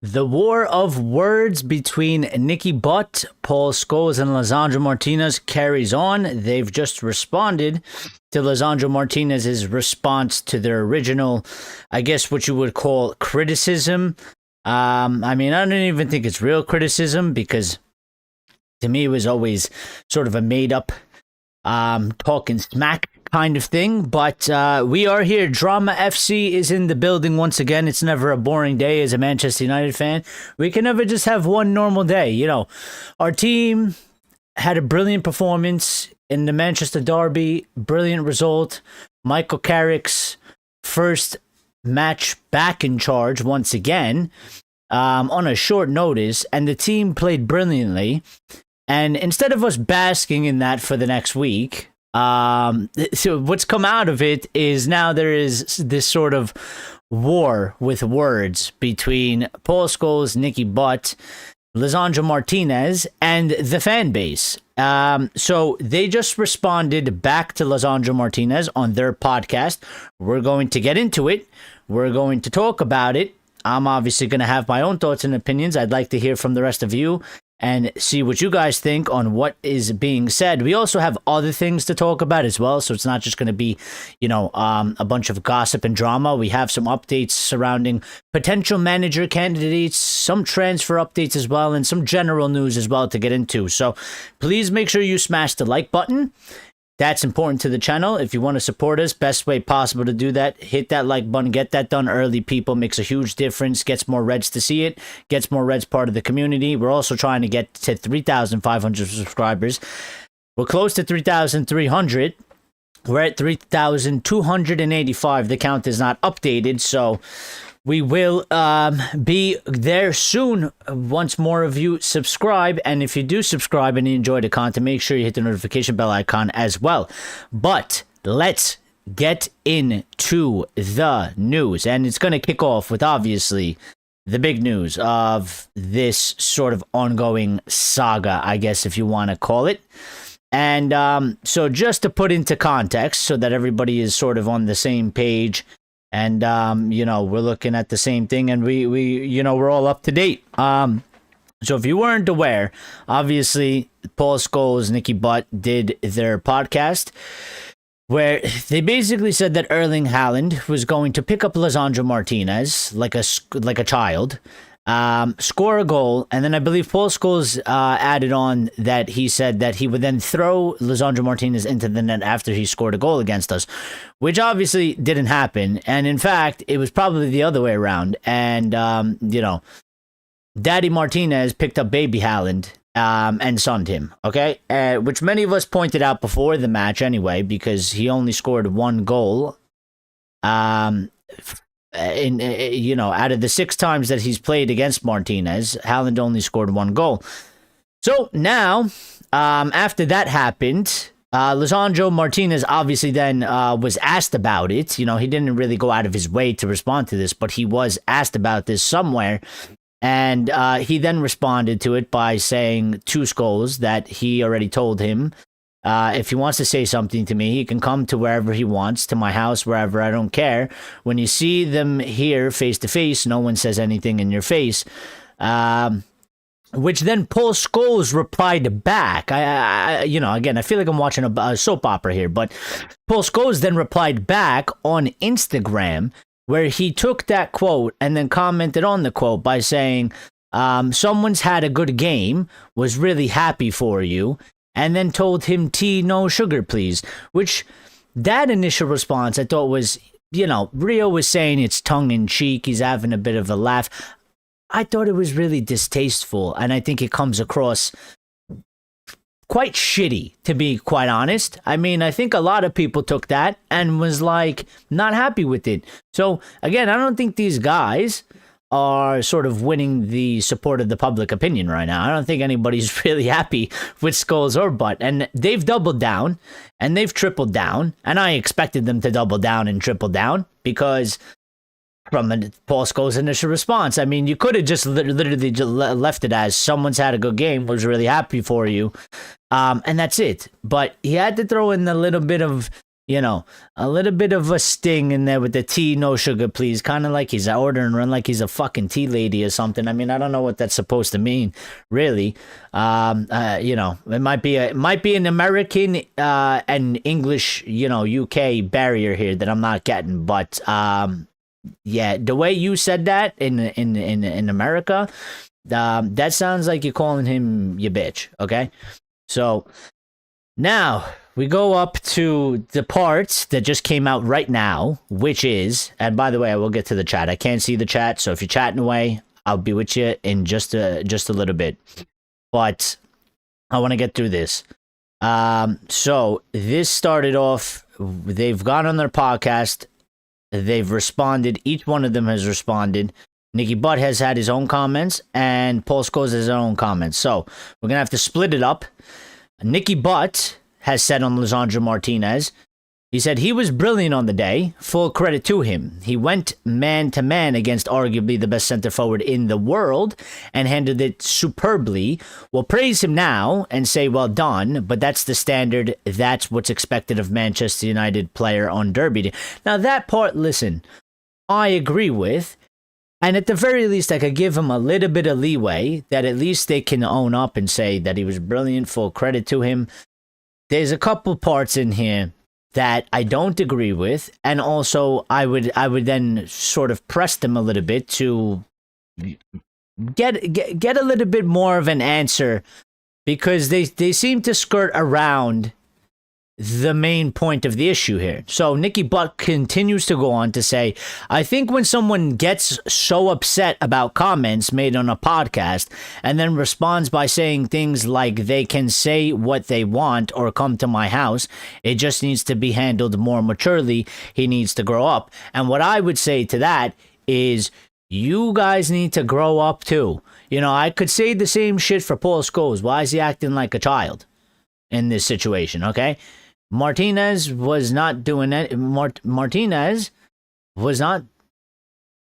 The war of words between Nicky Butt, Paul Scholes, and Lisandro Martinez carries on. They've just responded to Lisandro Martinez's response to their original, I guess what you would call criticism. I don't even think it's real criticism because to me it was always sort of a made-up talking smack kind of thing, but we are here. Drama FC is in the building once again. It's never a boring day as a Manchester United fan. We can never just have one normal day. You know, our team had a brilliant performance in the Manchester derby, brilliant result. Michael Carrick's first match back in charge once again on a short notice, and the team played brilliantly. And instead of us basking in that for the next week, so what's come out of it is now there is this sort of war with words between Paul Scholes, Nicky Butt, Lisandro Martinez, and the fan base. So they just responded back to Lisandro Martinez on their podcast. We're going to get into it. We're going to talk about it. I'm obviously going to have my own thoughts and opinions. I'd like to hear from the rest of you and see what you guys think on what is being said. We also have other things to talk about as well, so it's not just going to be, a bunch of gossip and drama. We have some updates surrounding potential manager candidates, some transfer updates as well, and some general news as well to get into. So please make sure you smash the like button. That's important to the channel. If you want to support us, best way possible to do that, hit that like button. Get that done early, people. Makes a huge difference. Gets more Reds to see it. Gets more Reds part of the community. We're also trying to get to 3,500 subscribers. We're close to 3,300. We're at 3,285. The count is not updated, so we will be there soon once more of you subscribe. And if you do subscribe and you enjoy the content, make sure you hit the notification bell icon as well. But let's get into the news. And it's going to kick off with, obviously, the big news of this sort of ongoing saga, I guess, if you want to call it. And so just to put into context so that everybody is sort of on the same page, and, we're looking at the same thing, and we're all up to date. So if you weren't aware, obviously, Paul Scholes, Nicky Butt did their podcast where they basically said that Erling Haaland was going to pick up Lisandro Martinez like a child, score a goal, and then I believe Paul Scholes added on that he said that he would then throw Lisandro Martinez into the net after he scored a goal against us, which obviously didn't happen. And in fact, it was probably the other way around. And, Daddy Martinez picked up baby Haaland and sunned him, okay? Which many of us pointed out before the match anyway, because he only scored one goal. Out of the 6 times that he's played against Martinez, Haaland only scored one goal. So now, after that happened, Lisandro Martinez obviously then was asked about it. He didn't really go out of his way to respond to this, but he was asked about this somewhere. And he then responded to it by saying to Scholes that he already told him, if he wants to say something to me, he can come to wherever he wants, to my house, wherever, I don't care. When you see them here face to face, no one says anything in your face. Which then Paul Scholes replied back. Again, I feel like I'm watching a soap opera here, but Paul Scholes then replied back on Instagram where he took that quote and then commented on the quote by saying, someone's had a good game, was really happy for you, and then told him tea, no sugar, please. Which, that initial response I thought was, Rio was saying it's tongue-in-cheek, he's having a bit of a laugh. I thought it was really distasteful, and I think it comes across quite shitty, to be quite honest. I think a lot of people took that and was, not happy with it. So, again, I don't think these guys are sort of winning the support of the public opinion right now. I don't think anybody's really happy with Scholes or Butt. And they've doubled down and they've tripled down. And I expected them to double down and triple down because from Paul Scholes' initial response, you could have just literally just left it as someone's had a good game, was really happy for you. And that's it. But he had to throw in a little bit of you know, a little bit of a sting in there with the tea, no sugar, please. Kind of like he's ordering run like he's a fucking tea lady or something. I mean, I don't know what that's supposed to mean, really. You know, it might be an American and English, you know, UK barrier here that I'm not getting. But yeah, the way you said that in America, that sounds like you're calling him your bitch. Okay, so now we go up to the parts that just came out right now, which is, and by the way, I will get to the chat. I can't see the chat, so if you're chatting away, I'll be with you in just a little bit. But I want to get through this. So this started off, they've gone on their podcast, they've responded, each one of them has responded. Nicky Butt has had his own comments, and Paul Scholes has his own comments. So we're going to have to split it up. Nicky Butt has said on Lisandro Martinez, he said he was brilliant on the day. Full credit to him. He went man-to-man against arguably the best center forward in the world and handled it superbly. We'll praise him now and say well done, but that's the standard. That's what's expected of Manchester United player on Derby Day. Now that part, listen, I agree with. And at the very least, I could give him a little bit of leeway that at least they can own up and say that he was brilliant. Full credit to him. There's a couple parts in here that I don't agree with, and also I would then sort of press them a little bit to get a little bit more of an answer, because they seem to skirt around the main point of the issue here. So Nicky Butt continues to go on to say, I think when someone gets so upset about comments made on a podcast and then responds by saying things like they can say what they want or come to my house, it just needs to be handled more maturely. He needs to grow up. And what I would say to that is, you guys need to grow up too. You know, I could say the same shit for Paul Scholes. Why is he acting like a child in this situation, okay? Martinez was not doing it. Martinez was not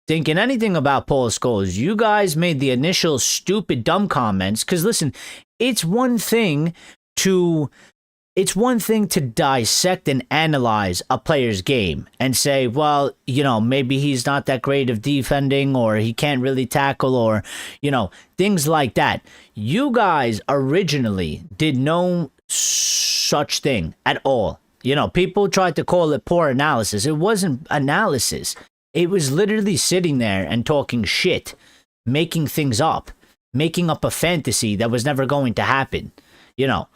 thinking anything about Paul Scholes. You guys made the initial stupid, dumb comments. Because listen, it's one thing to dissect and analyze a player's game and say, well, you know, maybe he's not that great of defending, or he can't really tackle, or, you know, things like that. You guys originally did no such thing at all. You know, people tried to call it poor analysis. It wasn't analysis. It was literally sitting there and talking shit, making things up, making up a fantasy that was never going to happen, you know.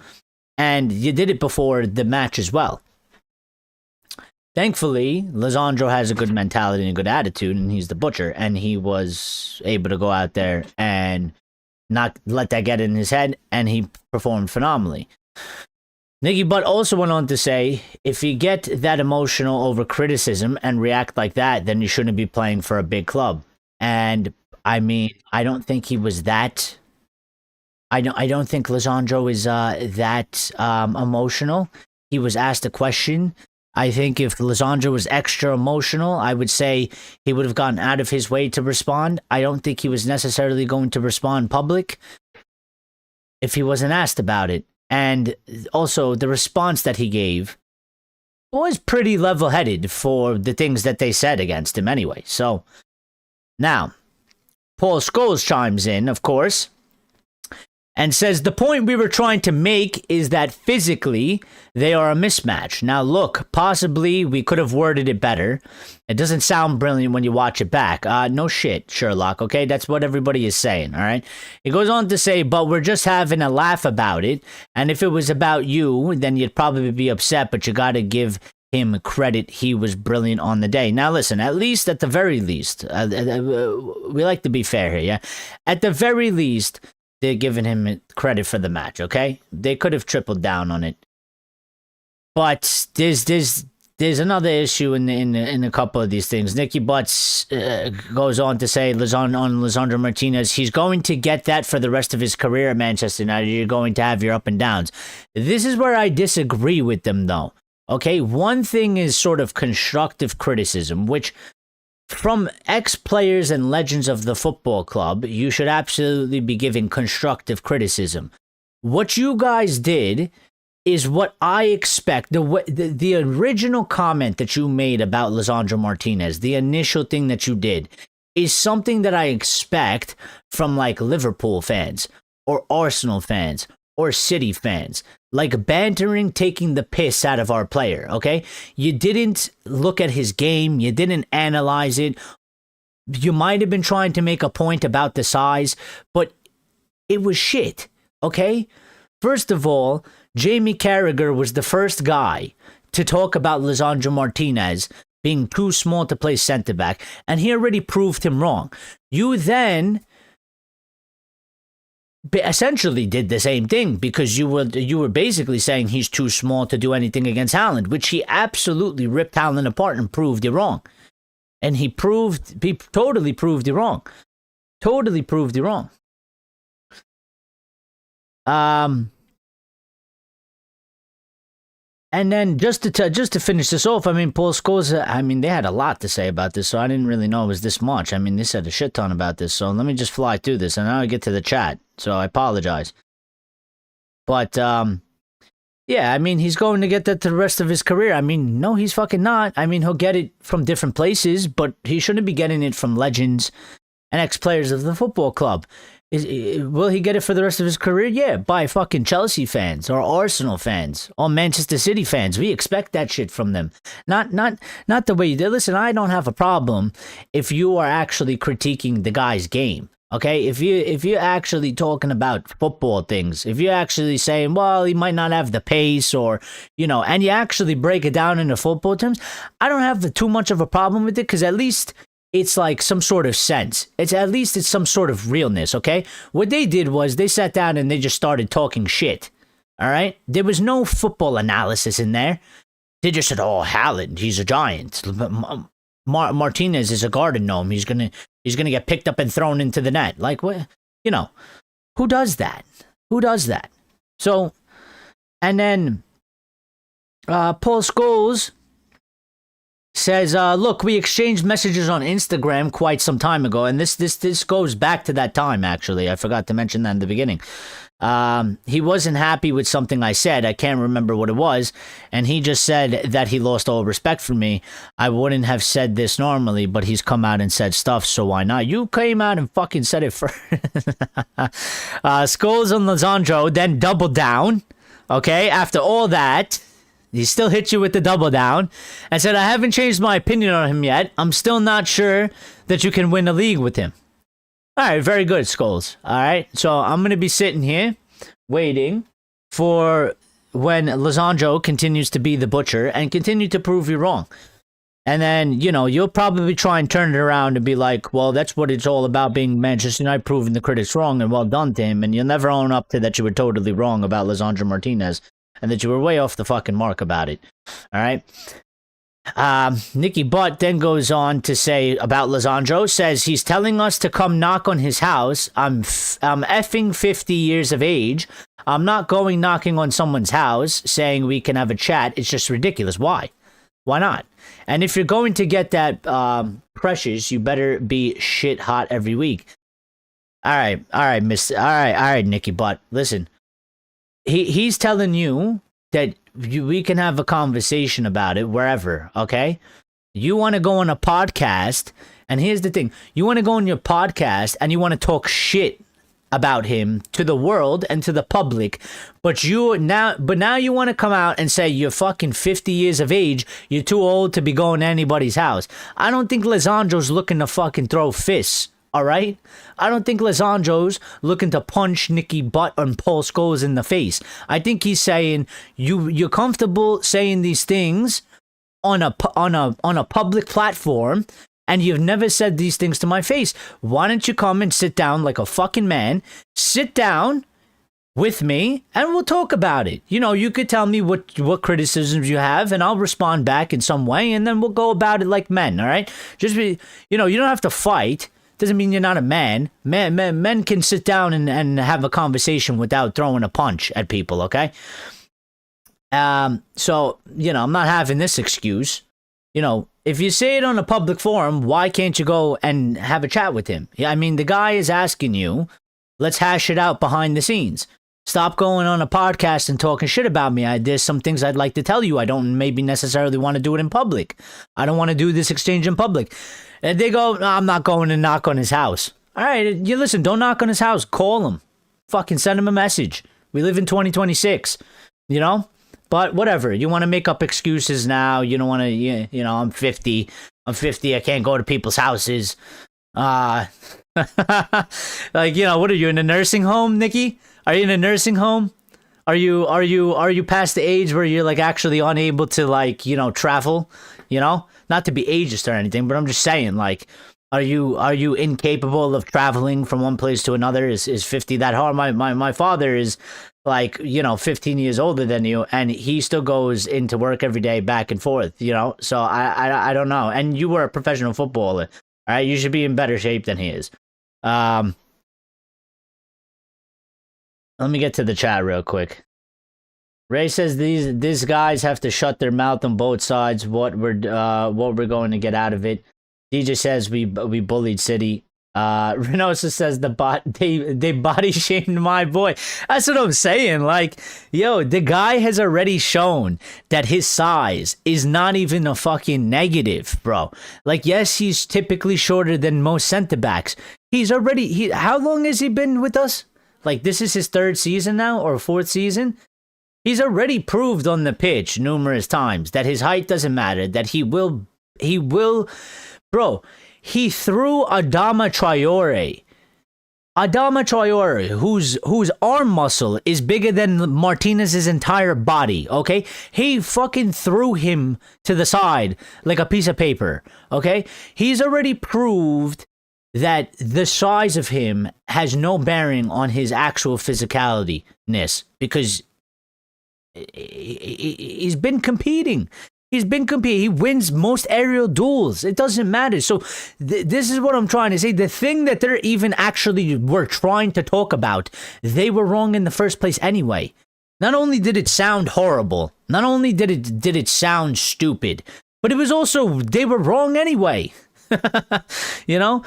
And you did it before the match as well. Thankfully, Lisandro has a good mentality and a good attitude, and he's the butcher, and he was able to go out there and not let that get in his head, and he performed phenomenally. Nicky Butt also went on to say, if you get that emotional over criticism and react like that, then you shouldn't be playing for a big club. And I mean, I don't think he was that. I don't think Lisandro is that emotional. He was asked a question. I think if Lisandro was extra emotional, I would say he would have gone out of his way to respond. I don't think he was necessarily going to respond public if he wasn't asked about it. And also, the response that he gave was pretty level-headed for the things that they said against him anyway. So, now, Paul Scholes chimes in, of course, and says the point we were trying to make is that physically they are a mismatch. Now look, possibly we could have worded it better. It doesn't sound brilliant when you watch it back. No shit, Sherlock, okay? That's what everybody is saying, all right? He goes on to say, but we're just having a laugh about it. And if it was about you, then you'd probably be upset, but you got to give him credit. He was brilliant on the day. Now listen, at least, at the very least, we like to be fair here, yeah? At the very least, they're giving him credit for the match, okay? They could have tripled down on it. But there's another issue in a couple of these things. Nicky Butts goes on to say on Lisandro Martinez, he's going to get that for the rest of his career at Manchester United. You're going to have your up and downs. This is where I disagree with them, though. Okay, one thing is sort of constructive criticism, which from ex-players and legends of the football club, you should absolutely be giving constructive criticism. What you guys did is what I expect. The original comment that you made about Lisandro Martinez, the initial thing that you did, is something that I expect from like Liverpool fans or Arsenal fans or City fans. Like bantering, taking the piss out of our player, okay? You didn't look at his game. You didn't analyze it. You might have been trying to make a point about the size, but it was shit, okay? First of all, Jamie Carragher was the first guy to talk about Lisandro Martinez being too small to play centre-back, and he already proved him wrong. You then essentially did the same thing because you were basically saying he's too small to do anything against Haaland, which he absolutely ripped Haaland apart and proved you wrong. And he totally proved you wrong. Totally proved you wrong. And then just to finish this off, I mean, Paul Scholes, I mean, they had a lot to say about this, so I didn't really know it was this much. I mean, they said a shit ton about this, so let me just fly through this, and now I get to the chat, so I apologize. But, yeah, I mean, he's going to get that the rest of his career. I mean, no, he's fucking not. I mean, he'll get it from different places, but he shouldn't be getting it from legends and ex-players of the football club. Will he get it for the rest of his career? Yeah, by fucking Chelsea fans or Arsenal fans or Manchester City fans. We expect that shit from them. Not the way you did. Listen, I don't have a problem if you are actually critiquing the guy's game. Okay, if you're actually talking about football things, if you're actually saying, well, he might not have the pace, or and you actually break it down into football terms, I don't have too much of a problem with it because at least it's like some sort of sense. It's some sort of realness, okay? What they did was they sat down and they just started talking shit, all right? There was no football analysis in there. They just said, oh, Haaland, he's a giant. Martinez is a garden gnome. He's gonna get picked up and thrown into the net. Like, what? Who does that? Who does that? So, and then Paul Scholes says, look, we exchanged messages on Instagram quite some time ago, and this goes back to that time, actually. I forgot to mention that in the beginning. He wasn't happy with something I said. I can't remember what it was, and he just said that he lost all respect for me. I wouldn't have said this normally, but he's come out and said stuff, so why not? You came out and fucking said it first. Scholes and Lisandro then doubled down, okay, after all that. He still hit you with the double down and said, I haven't changed my opinion on him yet. I'm still not sure that you can win a league with him. All right, very good, Scholes. All right, so I'm going to be sitting here waiting for when Lisandro continues to be the butcher and continue to prove you wrong. And then, you'll probably try and turn it around and be like, well, that's what it's all about, being Manchester United, proving the critics wrong, and well done to him. And you'll never own up to that you were totally wrong about Lisandro Martinez. And that you were way off the fucking mark about it. All right. Nicky Butt then goes on to say about Lisandro, says he's telling us to come knock on his house. I'm effing 50 years of age. I'm not going knocking on someone's house saying we can have a chat. It's just ridiculous. Why? Why not? And if you're going to get that precious, you better be shit hot every week. All right, Nicky Butt. Listen. He's telling you that we can have a conversation about it wherever, okay? You want to go on a podcast, and here's the thing. You want to go on your podcast, and you want to talk shit about him to the world and to the public, but now you want to come out and say you're fucking 50 years of age, you're too old to be going to anybody's house. I don't think Lisandro's looking to fucking throw fists. All right? I don't think Lisandro's looking to punch Nicky Butt and Paul Scholes in the face. I think he's saying you're comfortable saying these things on a public platform, and you've never said these things to my face. Why don't you come and sit down like a fucking man? Sit down with me, and we'll talk about it. You could tell me what criticisms you have, and I'll respond back in some way, and then we'll go about it like men. All right? Just be, you don't have to fight. Doesn't mean you're not a man. Men can sit down and have a conversation without throwing a punch at people, okay? So, I'm not having this excuse. If you say it on a public forum, why can't you go and have a chat with him? I mean, the guy is asking you, let's hash it out behind the scenes. Stop going on a podcast and talking shit about me. There's some things I'd like to tell you. I don't maybe necessarily want to do it in public. I don't want to do this exchange in public. And they go, no, I'm not going to knock on his house. All right, you listen, don't knock on his house. Call him. Fucking send him a message. We live in 2026, you know? But whatever. You want to make up excuses now. You don't want to, you know, I'm 50. I can't go to people's houses. Like, you know, what are you, in a nursing home, Nicky? Are you in a nursing home? Are you past the age where you're like actually unable to, like, you know, travel? You know, not to be ageist or anything, but I'm just saying, like, are you incapable of traveling from one place to another? Is 50 that hard? My father is, like, you know, 15 years older than you, and he still goes into work every day back and forth, you know? So I don't know. And you were a professional footballer, all right? You should be in better shape than he is. Let me get to the chat real quick. Ray says these guys have to shut their mouth on both sides. What we're going to get out of it. DJ says we bullied City. Renosa says they body shamed my boy. That's what I'm saying. Like, yo, the guy has already shown that his size is not even a fucking negative, bro. Like, yes, he's typically shorter than most center backs. How long has he been with us? Like, this is his 3rd season now, or 4th season? He's already proved on the pitch numerous times that his height doesn't matter, that he will, bro, he threw Adama Traore, whose arm muscle is bigger than Martinez's entire body, okay? He fucking threw him to the side like a piece of paper, okay? He's already proved that the size of him has no bearing on his actual physicality-ness, because he's been competing. He wins most aerial duels. It doesn't matter. So this is what I'm trying to say. The thing that they're even actually were trying to talk about, they were wrong in the first place anyway. Not only did it sound horrible, not only did it sound stupid, but it was also, they were wrong anyway. You know?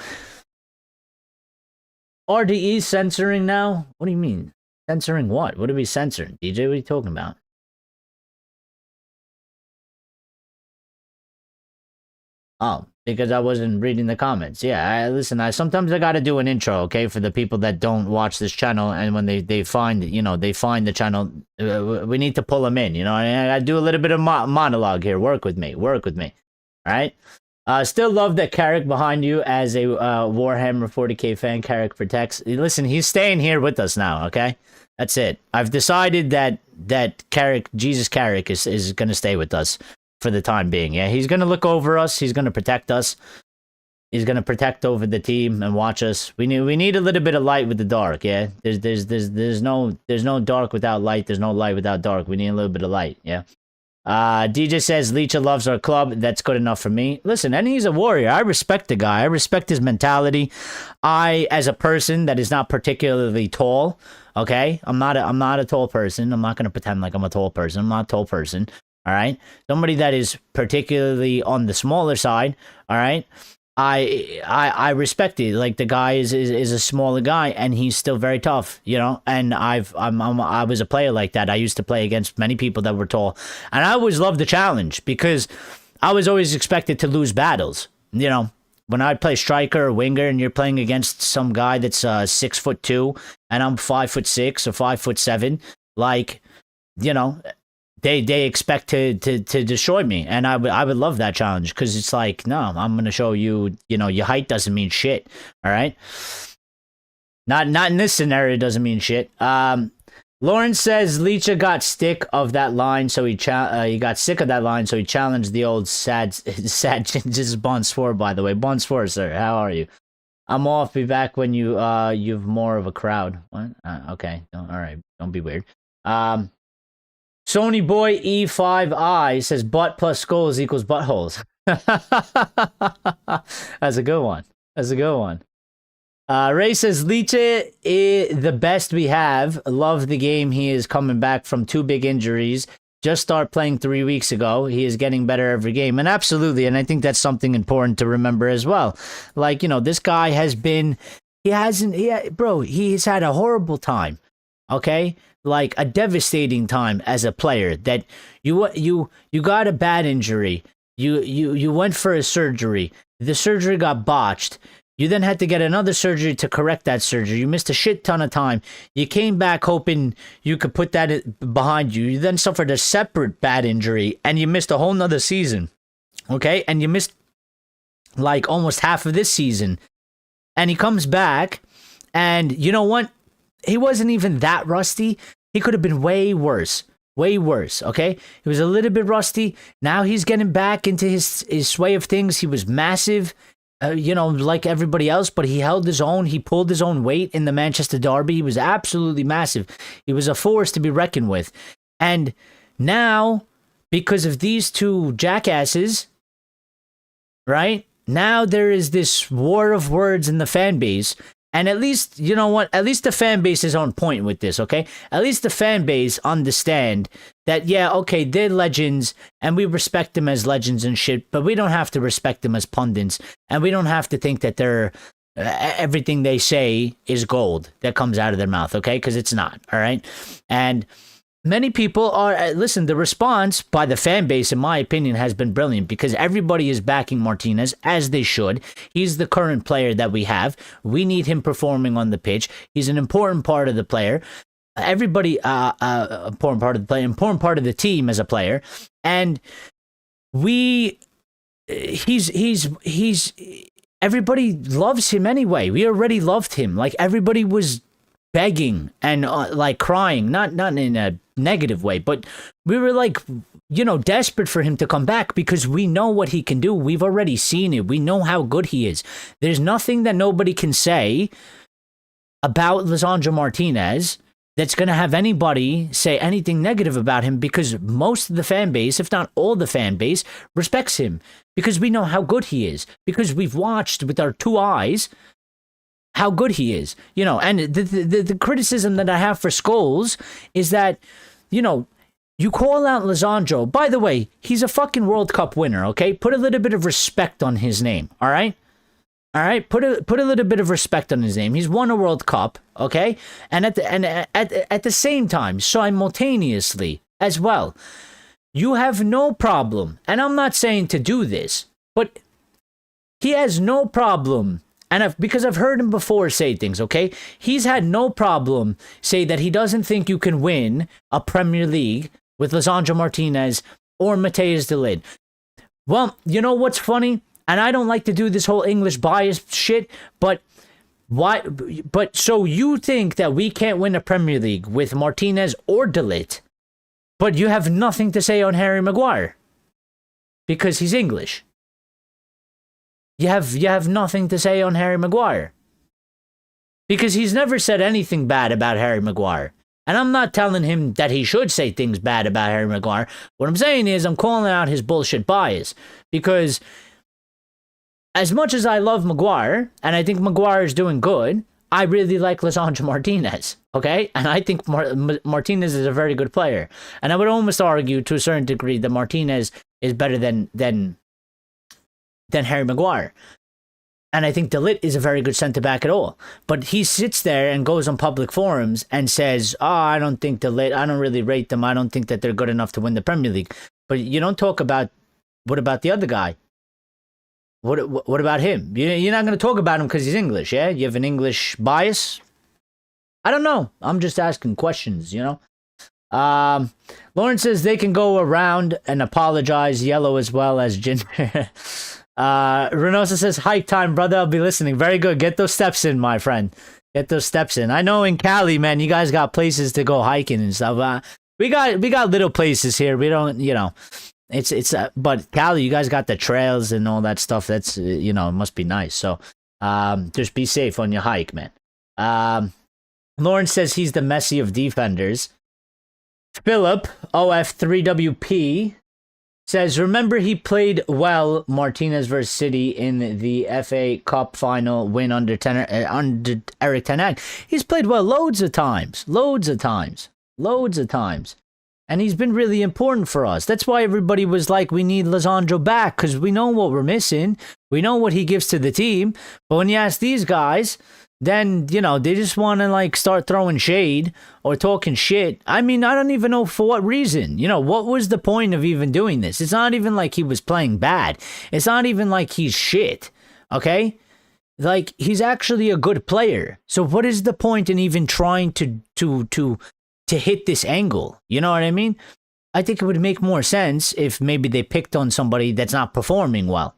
RDE censoring now? What do you mean? Censoring what? What are we censoring? DJ, what are you talking about? Oh, because I wasn't reading the comments. Yeah, listen, sometimes I gotta do an intro, okay, for the people that don't watch this channel, and when they find, you know, they find the channel, we need to pull them in, you know, and I do a little bit of monologue here. Work with me, all right? Still love that Carrick behind you as a Warhammer 40k fan. Carrick protects. Listen, he's staying here with us now, okay? That's it. I've decided that Carrick, Jesus Carrick, is going to stay with us for the time being. Yeah, he's going to look over us. He's going to protect us. He's going to protect over the team and watch us. We need a little bit of light with the dark, yeah? There's no dark without light. There's no light without dark. We need a little bit of light, yeah? DJ says Licha loves our club. That's good enough for me. Listen, and he's a warrior. I respect the guy. I respect his mentality. I, as a person that is not particularly tall, okay? I'm not a tall person. I'm not going to pretend like I'm a tall person. I'm not a tall person, all right? Somebody that is particularly on the smaller side, all right? I respect it. Like, the guy is a smaller guy, and he's still very tough, you know. And I was a player like that. I used to play against many people that were tall, and I always loved the challenge because I was always expected to lose battles. You know, when I'd play striker or winger, and you're playing against some guy that's 6'2", and I'm 5'6" or 5'7", like, you know. They expect to destroy me, and I would love that challenge, because it's like, no, I'm gonna show you, you know, your height doesn't mean shit, all right? Not in this scenario, it doesn't mean shit. Lawrence says Licha got sick of that line, so he got sick of that line, so he challenged the old sad. This is Bonsoir, by the way. Bonsoir, sir. How are you? I'm off. Be back when you've more of a crowd. What? Okay. All right. Don't be weird. Sony Boy E5I says butt plus skulls equals buttholes. That's a good one. Ray says Licha is the best we have. Love the game. He is coming back from 2 big injuries. Just started playing 3 weeks ago. He is getting better every game. And absolutely, and I think that's something important to remember as well. Like, you know, this guy has been, he's had a horrible time. okay? Like a devastating time as a player that you got a bad injury. You went for a surgery. The surgery got botched. You then had to get another surgery to correct that surgery. You missed a shit ton of time. You came back hoping you could put that behind you. You then suffered a separate bad injury and you missed a whole nother season. Okay? And you missed like almost half of this season. And he comes back and you know what? He wasn't even that rusty. He could have been way worse. Way worse, okay? He was a little bit rusty. Now he's getting back into his sway of things. He was massive, like everybody else, but he held his own. He pulled his own weight in the Manchester Derby. He was absolutely massive. He was a force to be reckoned with. And now, because of these two jackasses, right? Now there is this war of words in the fan base. And at least, you know what? At least the fan base is on point with this, okay? At least the fan base understand that, yeah, okay, they're legends, and we respect them as legends and shit, but we don't have to respect them as pundits, and we don't have to think that they're everything they say is gold that comes out of their mouth, okay? Because it's not, all right? And many people are, listen, the response by the fan base, in my opinion, has been brilliant because everybody is backing Martinez, as they should. He's the current player that we have. We need him performing on the pitch. He's an important part of the player. Everybody, important part of the player, important part of the team as a player. And everybody loves him anyway. We already loved him. Like, everybody was begging and like crying, not in a negative way, but we were like, desperate for him to come back because we know what he can do. We've already seen it. We know how good he is. There's nothing that nobody can say about Lisandro Martinez that's going to have anybody say anything negative about him because most of the fan base, if not all the fan base, respects him because we know how good he is, because we've watched with our two eyes how good he is, and the criticism that I have for Scholes is that, you call out Lisandro. By the way, he's a fucking World Cup winner, okay? Put a little bit of respect on his name, all right? All right? Put a little bit of respect on his name. He's won a World Cup, okay? And at the same time, simultaneously as well, you have no problem, and I'm not saying to do this, but he has no problem. And because I've heard him before say things, okay? He's had no problem say that he doesn't think you can win a Premier League with Lisandro Martinez or Matheus de Ligt. Well, you know what's funny? And I don't like to do this whole English bias shit, but why? But so you think that we can't win a Premier League with Martinez or de Ligt, but you have nothing to say on Harry Maguire because he's English. You have nothing to say on Harry Maguire. Because he's never said anything bad about Harry Maguire. And I'm not telling him that he should say things bad about Harry Maguire. What I'm saying is I'm calling out his bullshit bias. Because as much as I love Maguire, and I think Maguire is doing good, I really like Lisandro Martinez. Okay? And I think Martinez is a very good player. And I would almost argue to a certain degree that Martinez is better than Harry Maguire. And I think de Ligt is a very good centre-back at all. But he sits there and goes on public forums and says, I don't think de Ligt, I don't really rate them. I don't think that they're good enough to win the Premier League. But you don't talk about, what about the other guy? What about him? You're not going to talk about him because he's English, yeah? You have an English bias? I don't know. I'm just asking questions, Lawrence says they can go around and apologize, yellow as well as ginger. Renosa says, hike time, brother. I'll be listening. Very good. Get those steps in, my friend. Get those steps in. I know in Cali, man, you guys got places to go hiking and stuff. We got little places here. We don't, it's but Cali, you guys got the trails and all that stuff. That's, it must be nice. So, just be safe on your hike, man. Lawrence says he's the Messi of defenders. Philip, OF3WP, says, remember he played well, Martinez versus City in the FA Cup final win under Eric Ten Hag. He's played well loads of times. And he's been really important for us. That's why everybody was like, we need Lisandro back, because we know what we're missing. We know what he gives to the team. But when you ask these guys, then, they just want to like start throwing shade or talking shit. I mean, I don't even know for what reason. What was the point of even doing this? It's not even like he was playing bad. It's not even like he's shit. Okay? Like, he's actually a good player. So what is the point in even trying to hit this angle? You know what I mean? I think it would make more sense if maybe they picked on somebody that's not performing well.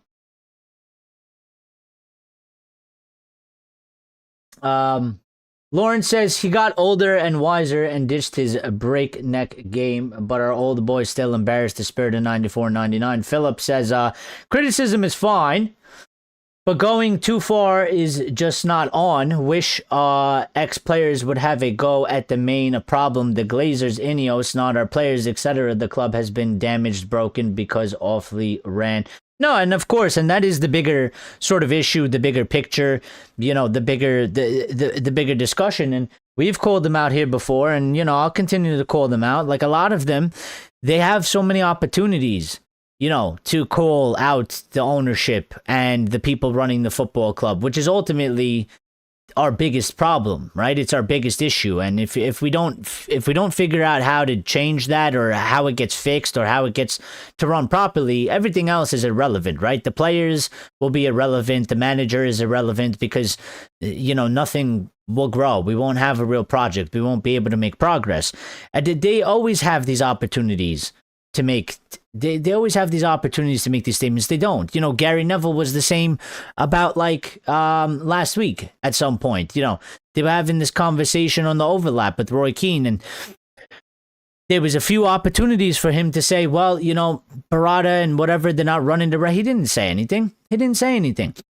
Lauren says he got older and wiser and ditched his breakneck game, but our old boy still embarrassed the spirit of 94-99. Philip says criticism is fine, but going too far is just not on. Wish ex-players would have a go at the main problem. The Glazers, Ineos, not our players, etc. The club has been damaged, broken because awfully ran. No, and of course, and that is the bigger sort of issue, the bigger picture, the bigger discussion. And we've called them out here before, and, I'll continue to call them out. Like, a lot of them, they have so many opportunities, to call out the ownership and the people running the football club, which is ultimately our biggest problem, right? It's our biggest issue. And if we don't figure out how to change that, or how it gets fixed, or how it gets to run properly, everything else is irrelevant, right? The players will be irrelevant. The manager is irrelevant because, nothing will grow. We won't have a real project. We won't be able to make progress. And they always have these opportunities to make they always have these opportunities to make these statements. They don't. Gary Neville was the same about last week at some point. They were having this conversation on the overlap with Roy Keane, and there was a few opportunities for him to say, well, Barada and whatever, they're not running the right. He didn't say anything.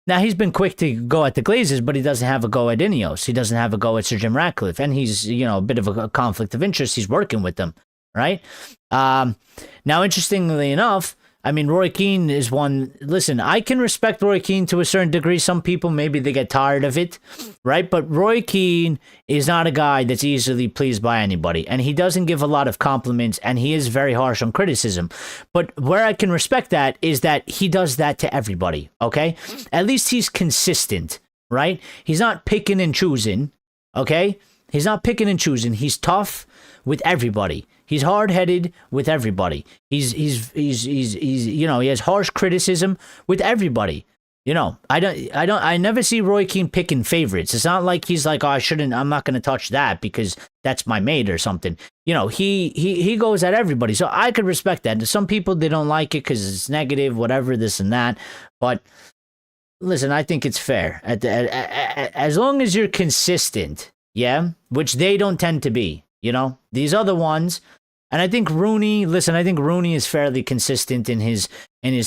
Now, he's been quick to go at the Glazers, but he doesn't have a go at Ineos. He doesn't have a go at Sir Jim Ratcliffe, and he's, a bit of a conflict of interest. He's working with them. Right? Now, interestingly enough, I mean, Roy Keane is one. Listen, I can respect Roy Keane to a certain degree. Some people, maybe they get tired of it, right? But Roy Keane is not a guy that's easily pleased by anybody, and he doesn't give a lot of compliments, and he is very harsh on criticism. But where I can respect that is that he does that to everybody, okay? At least he's consistent, right? He's not picking and choosing, okay? He's not picking and choosing. He's tough with everybody. He's hard-headed with everybody. He has harsh criticism with everybody. I never see Roy Keane picking favorites. It's not like he's like, oh, I'm not going to touch that because that's my mate or something. He goes at everybody. So I could respect that. Some people, they don't like it because it's negative, whatever, this and that. But listen, I think it's fair. As long as you're consistent, yeah, which they don't tend to be. These other ones, and I think Rooney is fairly consistent in his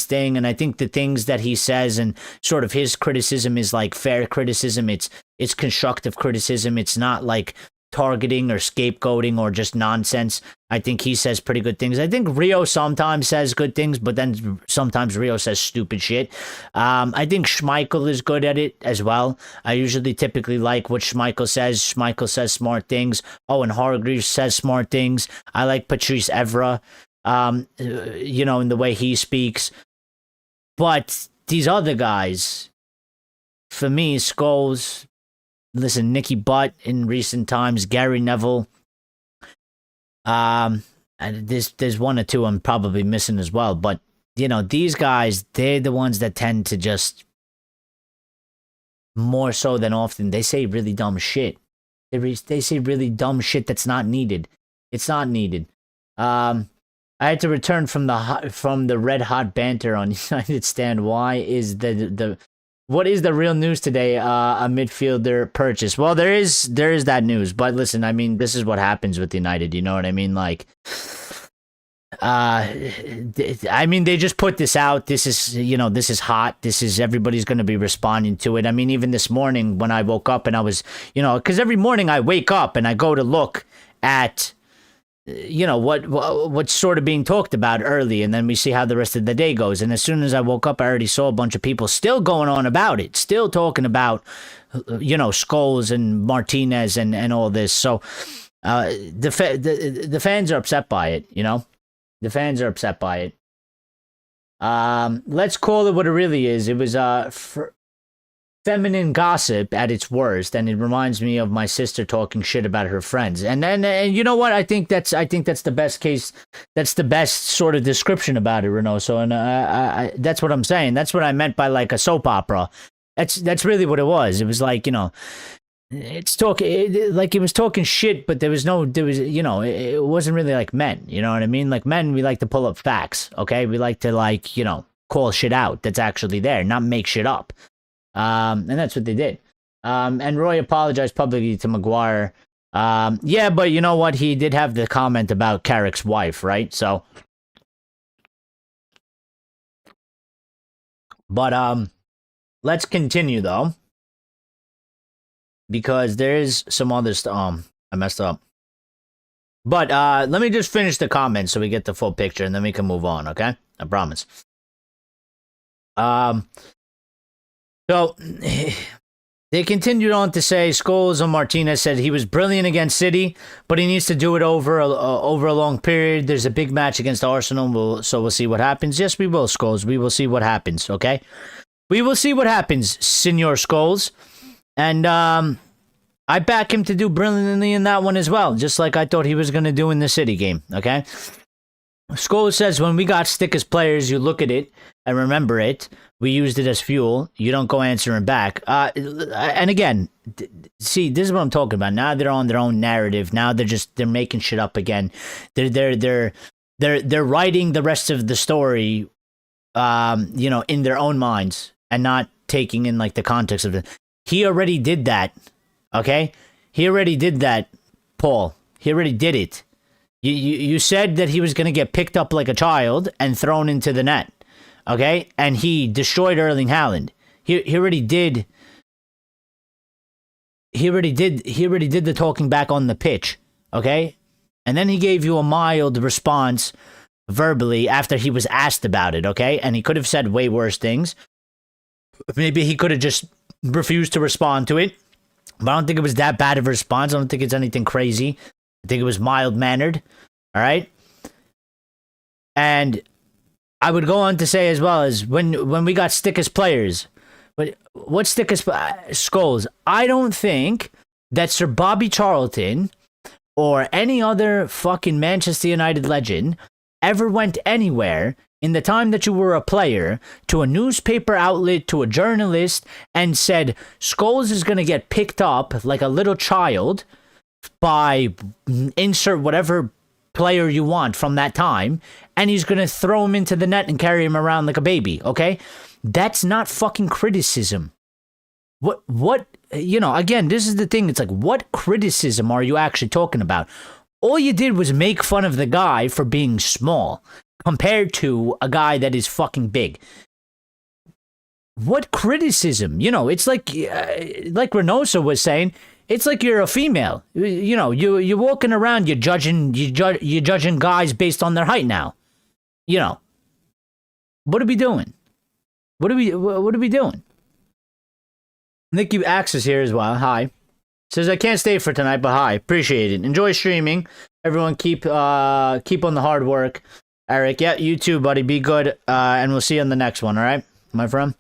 thing, and I think the things that he says and sort of his criticism is like fair criticism. It's constructive criticism. It's not like targeting or scapegoating or just nonsense. I think he says pretty good things. I think Rio sometimes says good things, but then sometimes Rio says stupid shit. I think Schmeichel is good at it as well. I typically like what Schmeichel says. Schmeichel says smart things. Owen Hargreaves says smart things. I like Patrice Evra, in the way he speaks. But these other guys, for me, Scholes, listen, Nicky Butt in recent times, Gary Neville. And there's one or two I'm probably missing as well. But, these guys, they're the ones that tend to just, more so than often, they say really dumb shit. They say really dumb shit that's not needed. It's not needed. I had to return from the red hot banter on United Stand. Why is what is the real news today? A midfielder purchase. Well, there is that news, but listen, I mean, this is what happens with United. You know what I mean? Like, I mean, they just put this out. This is hot. Everybody's going to be responding to it. I mean, even this morning when I woke up and I was, because every morning I wake up and I go to look at, what's sort of being talked about early, and then we see how the rest of the day goes. And as soon as I woke up, I already saw a bunch of people still going on about it, still talking about, Scholes and Martinez and all this. So the fans are upset by it, The fans are upset by it. Let's call it what it really is. It was feminine gossip at its worst, and it reminds me of my sister talking shit about her friends. And you know what? I think that's the best case. That's the best sort of description about it, Reynoso. And I that's what I'm saying. That's what I meant by like a soap opera. That's really what it was. It was like, you know, like he was talking shit, but there was you know, it wasn't really like men. You know what I mean? Like men, we like to pull up facts. Okay, we like to, like, you know, call shit out that's actually there, not make shit up. And that's what they did. And Roy apologized publicly to Maguire. Yeah, but you know what? He did have the comment about Carrick's wife, right? So, but let's continue though, because there is some other stuff. I messed up. But let me just finish the comments so we get the full picture, and then we can move on. Okay, I promise. So they continued on to say Scholes and Martinez said he was brilliant against City, but he needs to do it over a long period. There's a big match against Arsenal, so we'll see what happens. Yes, we will, Scholes. We will see what happens. Okay, we will see what happens, Senor Scholes. And I back him to do brilliantly in that one as well, just like I thought he was going to do in the City game. Okay. Scholes says, when we got stick as players, you look at it and remember it. We used it as fuel. You don't go answering back. And again, see, this is what I'm talking about. Now they're on their own narrative. Now they're making shit up again. They're writing the rest of the story, you know, in their own minds and not taking in like the context of it. He already did that. Okay, he already did that, Paul. He already did it. You said that he was going to get picked up like a child and thrown into the net, okay? And he destroyed Erling Haaland. He already did. He already did the talking back on the pitch, okay? And then he gave you a mild response verbally after he was asked about it, okay? And he could have said way worse things. Maybe he could have just refused to respond to it. But I don't think it was that bad of a response. I don't think it's anything crazy. I think it was mild-mannered, all right? And I would go on to say as well as when we got stick as players, but what stick as Scholes? I don't think that Sir Bobby Charlton or any other fucking Manchester United legend ever went anywhere in the time that you were a player to a newspaper outlet, to a journalist, and said, Scholes is going to get picked up like a little child by insert whatever player you want from that time, and he's going to throw him into the net and carry him around like a baby, okay? That's not fucking criticism. What, you know, again, this is the thing. It's like, what criticism are you actually talking about? All you did was make fun of the guy for being small compared to a guy that is fucking big. What criticism? You know, it's like Reynoso was saying, it's like you're a female. You know, you're walking around, you're judging guys based on their height now. You know, what are we doing? What are we doing? Nicky Axe is here as well. Hi. Says, I can't stay for tonight, but hi. Appreciate it. Enjoy streaming. Everyone keep on the hard work. Eric, yeah, you too, buddy. Be good. And we'll see you on the next one, all right, my friend?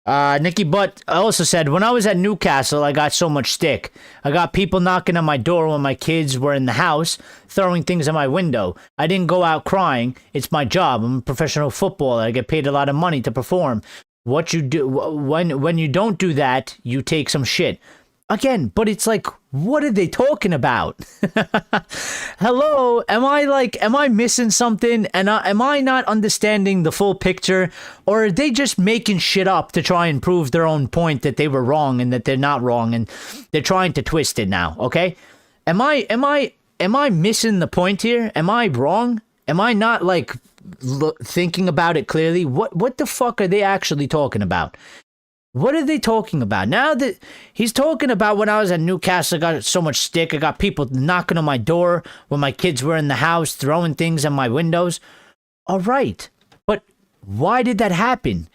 Nicky Butt also said, when I was at Newcastle, I got so much stick. I got people knocking on my door when my kids were in the house, throwing things at my window. I didn't go out crying. It's my job. I'm a professional footballer. I get paid a lot of money to perform. What you do when you don't do that, you take some shit. Again, but it's like, what are they talking about? Hello, am I missing something? And am I not understanding the full picture? Or are they just making shit up to try and prove their own point that they were wrong and that they're not wrong and they're trying to twist it now, okay? Am I missing the point here? Am I wrong? Am I not like thinking about it clearly? What the fuck are they actually talking about? What are they talking about? Now that he's talking about when I was at Newcastle, I got so much stick. I got people knocking on my door when my kids were in the house, throwing things at my windows. All right. But why did that happen?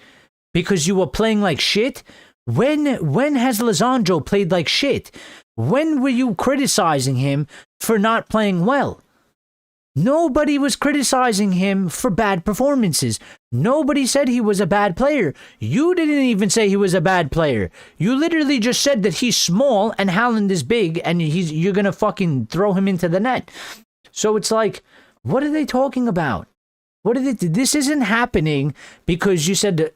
Because you were playing like shit? When has Lisandro played like shit? When were you criticizing him for not playing well? Nobody was criticizing him for bad performances. Nobody said he was a bad player. You didn't even say he was a bad player. You literally just said that he's small and Haaland is big and you're going to fucking throw him into the net. So it's like, what are they talking about? This isn't happening because you said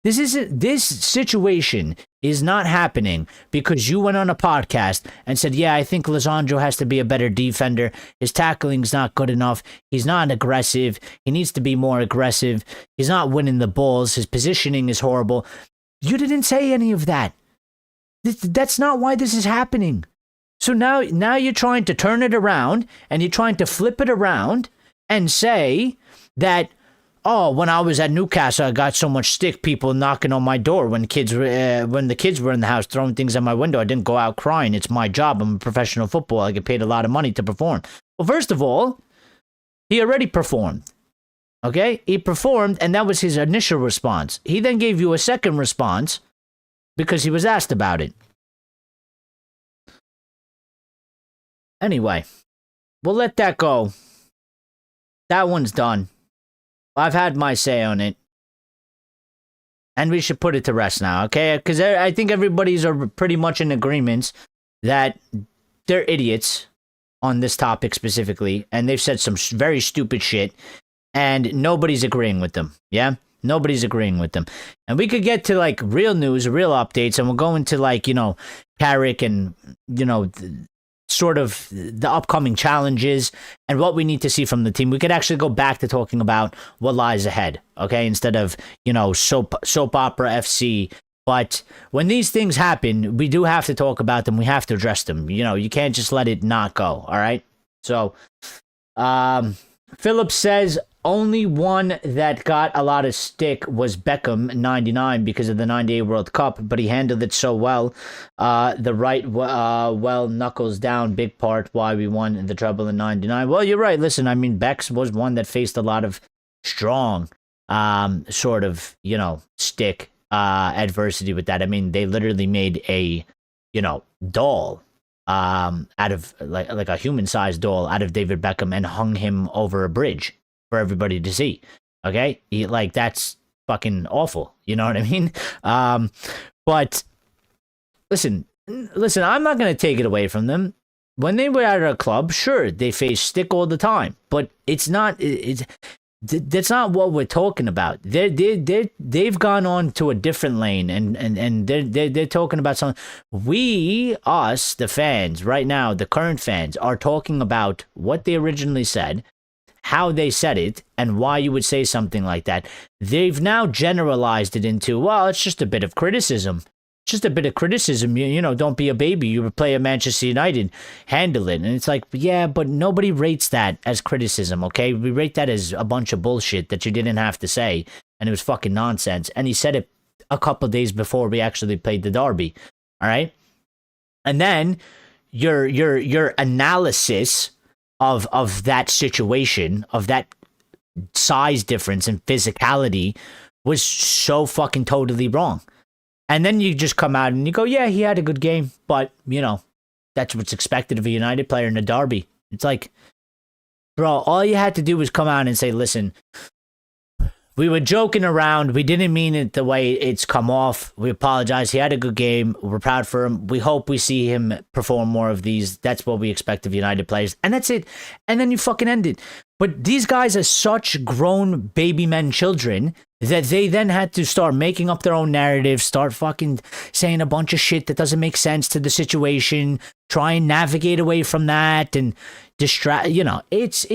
this situation is not happening because you went on a podcast and said, yeah, I think Lisandro has to be a better defender. His tackling's not good enough. He's not aggressive. He needs to be more aggressive. He's not winning the balls. His positioning is horrible. You didn't say any of that. That's not why this is happening. So now you're trying to turn it around and you're trying to flip it around and say that, oh, when I was at Newcastle, I got so much stick, people knocking on my door when the kids were in the house throwing things at my window. I didn't go out crying. It's my job. I'm a professional footballer. I get paid a lot of money to perform. Well, first of all, he already performed. Okay? He performed, and that was his initial response. He then gave you a second response because he was asked about it. Anyway, we'll let that go. That one's done. I've had my say on it. And we should put it to rest now, okay? Because I think everybody's are pretty much in agreement that they're idiots on this topic specifically. And they've said some very stupid shit. And nobody's agreeing with them, yeah? Nobody's agreeing with them. And we could get to, like, real news, real updates. And we'll go into, like, Carrick and, sort of the upcoming challenges and what we need to see from the team. We could actually go back to talking about what lies ahead, okay? Instead of, soap opera FC. But when these things happen, we do have to talk about them. We have to address them. You can't just let it not go, all right? So, Phillips says, only one that got a lot of stick was Beckham, 99, because of the 98 World Cup, but he handled it so well. The right, knuckles down, big part why we won the treble in 99. Well, you're right. Listen, I mean, Bex was one that faced a lot of strong, sort of, stick adversity with that. I mean, they literally made a, doll out of, like a human-sized doll out of David Beckham and hung him over a bridge for everybody to see. Okay? That's fucking awful. You know what I mean? But listen, I'm not going to take it away from them. When they were at our club, sure, they faced stick all the time, but that's not what we're talking about. They've gone on to a different lane, and they're talking about something. Us, the fans, right now, the current fans, are talking about what they originally said, how they said it, and why you would say something like that. They've now generalized it into, well, it's just a bit of criticism. Just a bit of criticism. Don't be a baby. You play at Manchester United. Handle it. And it's like, yeah, but nobody rates that as criticism, okay? We rate that as a bunch of bullshit that you didn't have to say, and it was fucking nonsense. And he said it a couple days before we actually played the derby, all right? And then your analysis of that situation, of that size difference and physicality was so fucking totally wrong. And then you just come out and you go, yeah, he had a good game, but, that's what's expected of a United player in a derby. It's like, bro, all you had to do was come out and say, listen, we were joking around. We didn't mean it the way it's come off. We apologize. He had a good game. We're proud for him. We hope we see him perform more of these. That's what we expect of United players. And that's it. And then you fucking end it. But these guys are such grown baby men children that they then had to start making up their own narrative, start fucking saying a bunch of shit that doesn't make sense to the situation, try and navigate away from that and distract, it's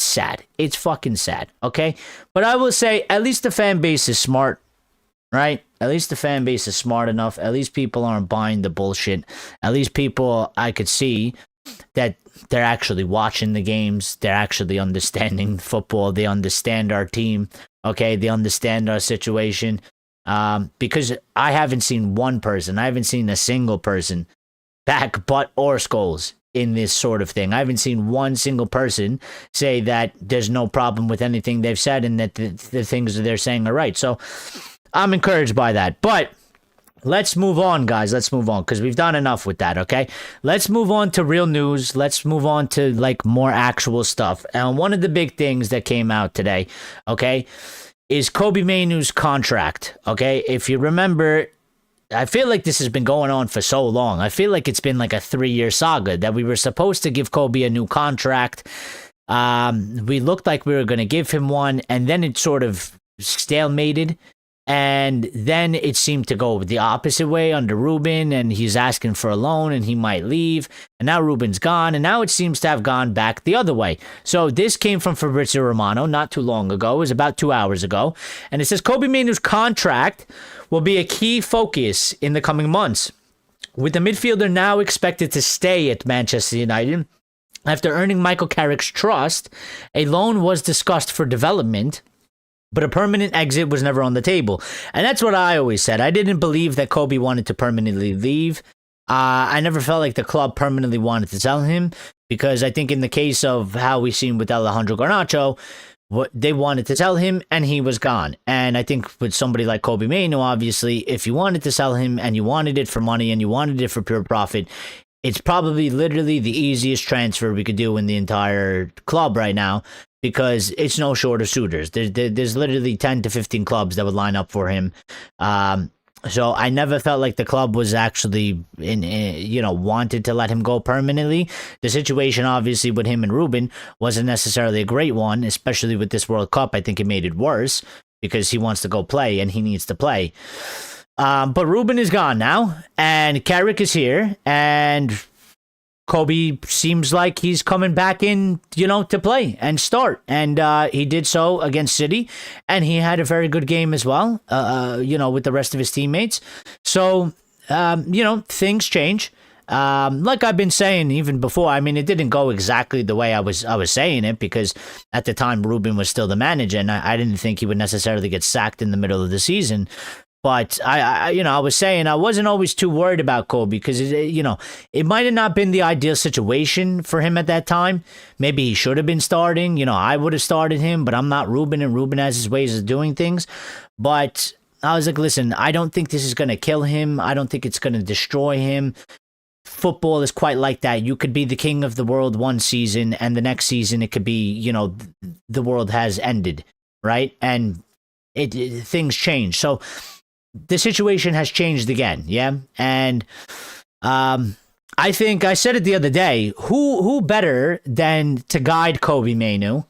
sad. It's fucking sad, okay? But I will say, at least the fan base is smart, right? At least the fan base is smart enough. At least people aren't buying the bullshit. At least people, I could see that they're actually watching the games. They're actually understanding football. They understand our team. Okay, they understand our situation. Because I haven't seen I haven't seen a single person back Butt or Scholes in this sort of thing. I haven't seen one single person say that there's no problem with anything they've said and that the things that they're saying are right. So I'm encouraged by that. But let's move on, guys. Let's move on because we've done enough with that, okay? Let's move on to real news. Let's move on to like more actual stuff. And one of the big things that came out today, okay, is Kobe Mainoo's contract, okay? If you remember, I feel like this has been going on for so long. I feel like it's been like a 3-year saga that we were supposed to give Kobe a new contract. We looked like we were going to give him one, and then it sort of stalemated. And then it seemed to go the opposite way under Ruben, and he's asking for a loan, and he might leave. And now Ruben's gone, and now it seems to have gone back the other way. So this came from Fabrizio Romano not too long ago. It was about 2 hours ago. And it says Kobe Mainoo's contract will be a key focus in the coming months, with the midfielder now expected to stay at Manchester United. After earning Michael Carrick's trust, a loan was discussed for development, but a permanent exit was never on the table. And that's what I always said. I didn't believe that Kobe wanted to permanently leave. I never felt like the club permanently wanted to sell him, because I think in the case of how we've seen with Alejandro Garnacho, they wanted to sell him and he was gone. And I think with somebody like Kobe Mainoo, obviously, if you wanted to sell him and you wanted it for money and you wanted it for pure profit, it's probably literally the easiest transfer we could do in the entire club right now, because it's no short of suitors. There's literally 10 to 15 clubs that would line up for him. So I never felt like the club was actually wanted to let him go permanently. The situation obviously with him and Ruben wasn't necessarily a great one, especially with this World Cup. I think it made it worse because he wants to go play and he needs to play. But Ruben is gone now, and Carrick is here, and Kobe seems like he's coming back in, to play and start. And he did so against City, and he had a very good game as well, with the rest of his teammates. So, things change. Like I've been saying even before, I mean, it didn't go exactly the way I was saying it, because at the time Ruben was still the manager, and I didn't think he would necessarily get sacked in the middle of the season. But I was saying I wasn't always too worried about Kobe, because it might have not been the ideal situation for him at that time. Maybe he should have been starting. I would have started him, but I'm not Ruben, and Ruben has his ways of doing things. But I was like, listen, I don't think this is going to kill him. I don't think it's going to destroy him. Football is quite like that. You could be the king of the world one season, and the next season it could be, the world has ended, right? And things change. So the situation has changed again, yeah? And I think I said it the other day, who better than to guide Kobe Mainoo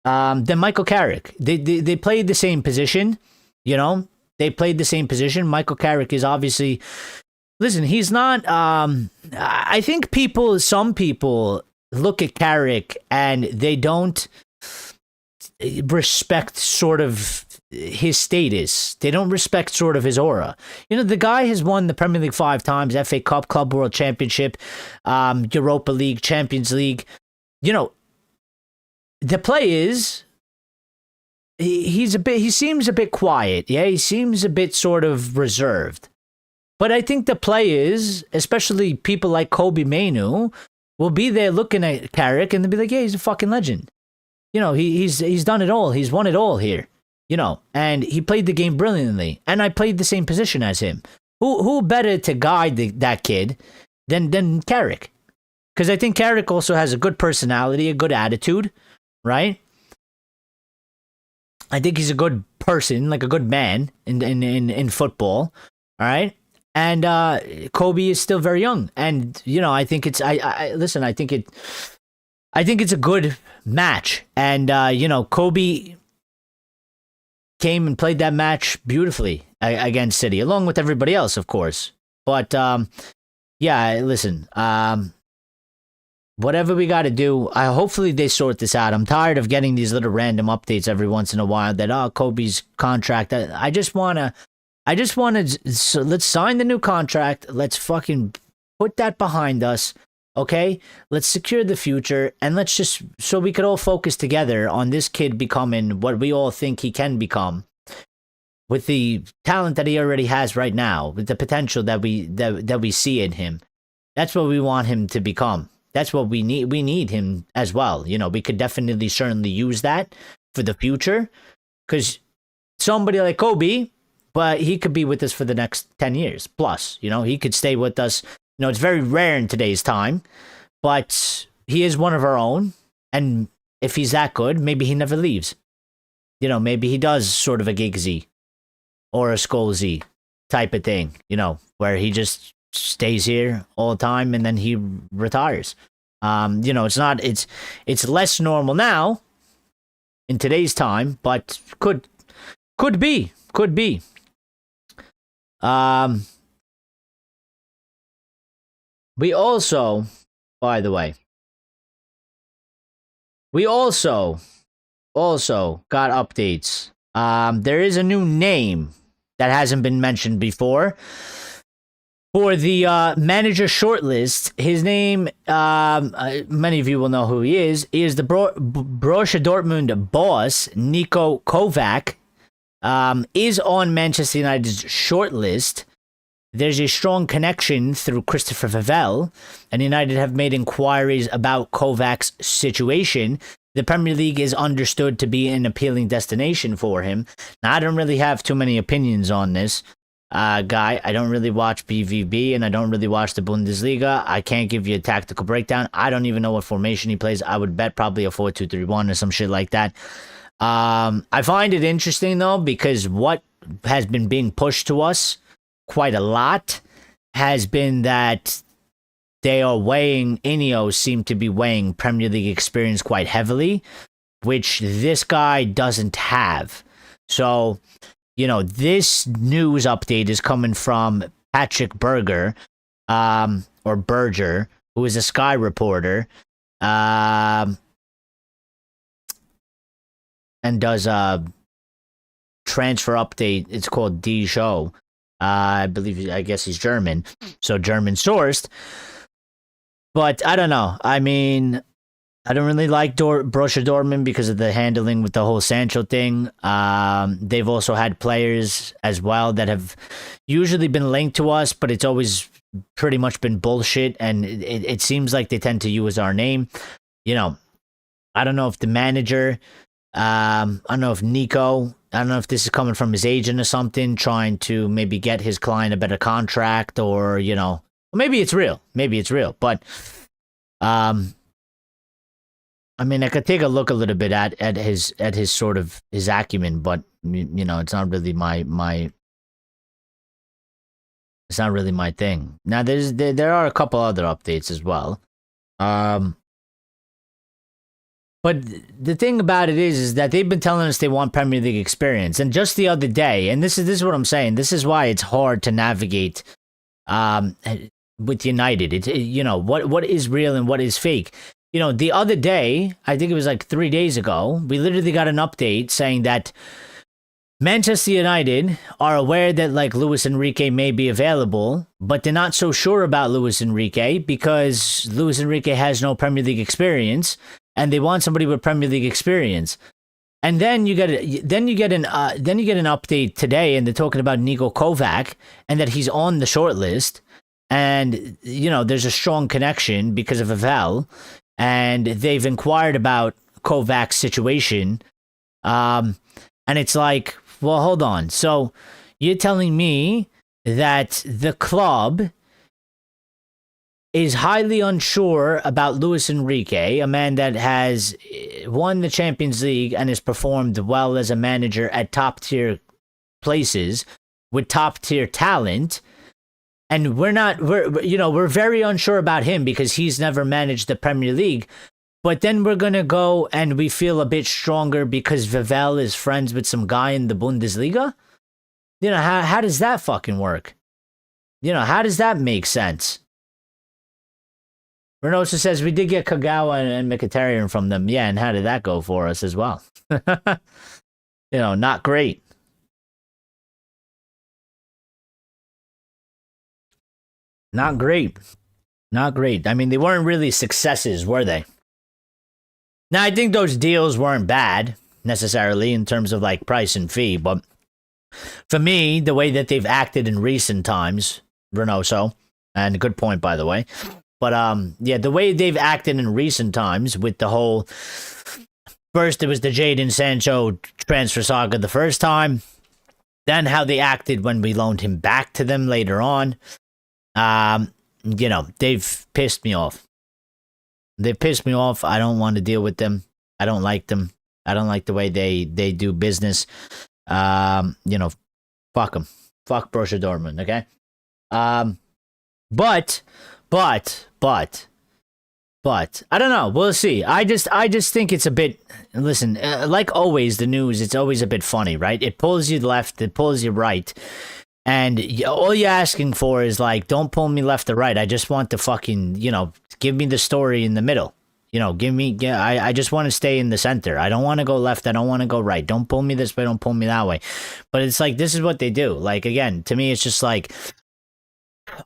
than Michael Carrick? They played the same position, They played the same position. Michael Carrick is obviously... Listen, he's not... I think some people look at Carrick and they don't respect sort of his status. They don't respect sort of his aura. The guy has won the Premier League 5 times, FA Cup, Club World Championship, Europa League, Champions League. The play is he seems a bit quiet. Yeah, he seems a bit sort of reserved. But I think the play is, especially people like Kobe Mainoo, will be there looking at Carrick and they'll be like, yeah, he's a fucking legend. He's done it all. He's won it all here. And he played the game brilliantly. And I played the same position as him. Who better to guide that kid than Carrick? Because I think Carrick also has a good personality, a good attitude, right? I think he's a good person, like a good man in football, all right? And Kobe is still very young, and I think it's listen. I think it's a good match, and Kobe came and played that match beautifully against City, along with everybody else, of course. But listen. Whatever we got to do, hopefully they sort this out. I'm tired of getting these little random updates every once in a while that Kobe's contract. I just want to. So let's sign the new contract. Let's fucking put that behind us. Okay? Let's secure the future, and let's just, so we could all focus together on this kid becoming what we all think he can become, with the talent that he already has right now, with the potential that we see in him. That's what we want him to become. That's what we need. We need him as well. We could definitely certainly use that for the future, because somebody like Kobe, but he could be with us for the next 10 years plus. He could stay with us. It's very rare in today's time, but he is one of our own. And if he's that good, maybe he never leaves. Maybe he does sort of a Giggsy or a Scholesy type of thing, where he just stays here all the time and then he retires. It's less normal now in today's time, but could be. We also, by the way, got updates. There is a new name that hasn't been mentioned before for the manager shortlist. His name, many of you will know who he is. He is the Borussia Dortmund boss, Niko Kovac, is on Manchester United's shortlist. There's a strong connection through Christopher Vivell, and United have made inquiries about Kovac's situation. The Premier League is understood to be an appealing destination for him. Now, I don't really have too many opinions on this guy. I don't really watch BVB, and I don't really watch the Bundesliga. I can't give you a tactical breakdown. I don't even know what formation he plays. I would bet probably a 4-2-3-1 or some shit like that. I find it interesting, though, because what has been being pushed to us quite a lot has been that Ineos seem to be weighing Premier League experience quite heavily, which this guy doesn't have. So, this news update is coming from Patrick Berger, or Berger, who is a Sky reporter, and does a transfer update. It's called D Show. I guess he's German, so German sourced. But I don't know. I mean, I don't really like Borussia Dortmund because of the handling with the whole Sancho thing. They've also had players as well that have usually been linked to us, but it's always pretty much been bullshit, and it seems like they tend to use our name. I don't know if the manager, I don't know if Nico, I don't know if this is coming from his agent or something, trying to maybe get his client a better contract, or, maybe it's real. But, I mean, I could take a look a little bit at his sort of his acumen, but it's not really it's not really my thing. Now, there are a couple other updates as well. But the thing about it is that they've been telling us they want Premier League experience, and just the other day, and this is what I'm saying. This is why it's hard to navigate with United. It's what is real and what is fake. The other day, I think it was like 3 days ago, we literally got an update saying that Manchester United are aware that like Luis Enrique may be available, but they're not so sure about Luis Enrique because Luis Enrique has no Premier League experience, and they want somebody with Premier League experience. And then you get an update today, and they're talking about Niko Kovac and that he's on the short list, and there's a strong connection because of Vivell, and they've inquired about Kovac's situation, and it's like, well, hold on. So you're telling me that the club is highly unsure about Luis Enrique, a man that has won the Champions League and has performed well as a manager at top-tier places with top-tier talent, and we're very unsure about him because he's never managed the Premier League. But then we're going to go and we feel a bit stronger because Vivell is friends with some guy in the Bundesliga? How does that fucking work? How does that make sense? Renosa says, we did get Kagawa and Mkhitaryan from them. Yeah, and how did that go for us as well? Not great. Not great. Not great. I mean, they weren't really successes, were they? Now, I think those deals weren't bad, necessarily, in terms of, like, price and fee, but for me, the way that they've acted in recent times, Renoso, and good point, by the way, but, the way they've acted in recent times with the whole, first it was the Jadon Sancho transfer saga the first time, Then how they acted when we loaned him back to them later on. They've pissed me off. They pissed me off. I don't want to deal with them. I don't like them. I don't like the way they do business. Fuck them. Fuck Borussia Dortmund, okay? But I don't know. We'll see. I just think it's a bit. Listen, like always, the news, it's always a bit funny, right? It pulls you left, it pulls you right, and all you're asking for is like, don't pull me left or right. I just want to fucking, give me the story in the middle. I just want to stay in the center. I don't want to go left. I don't want to go right. Don't pull me this way. Don't pull me that way. But it's like, this is what they do. Like, again, to me, it's just like,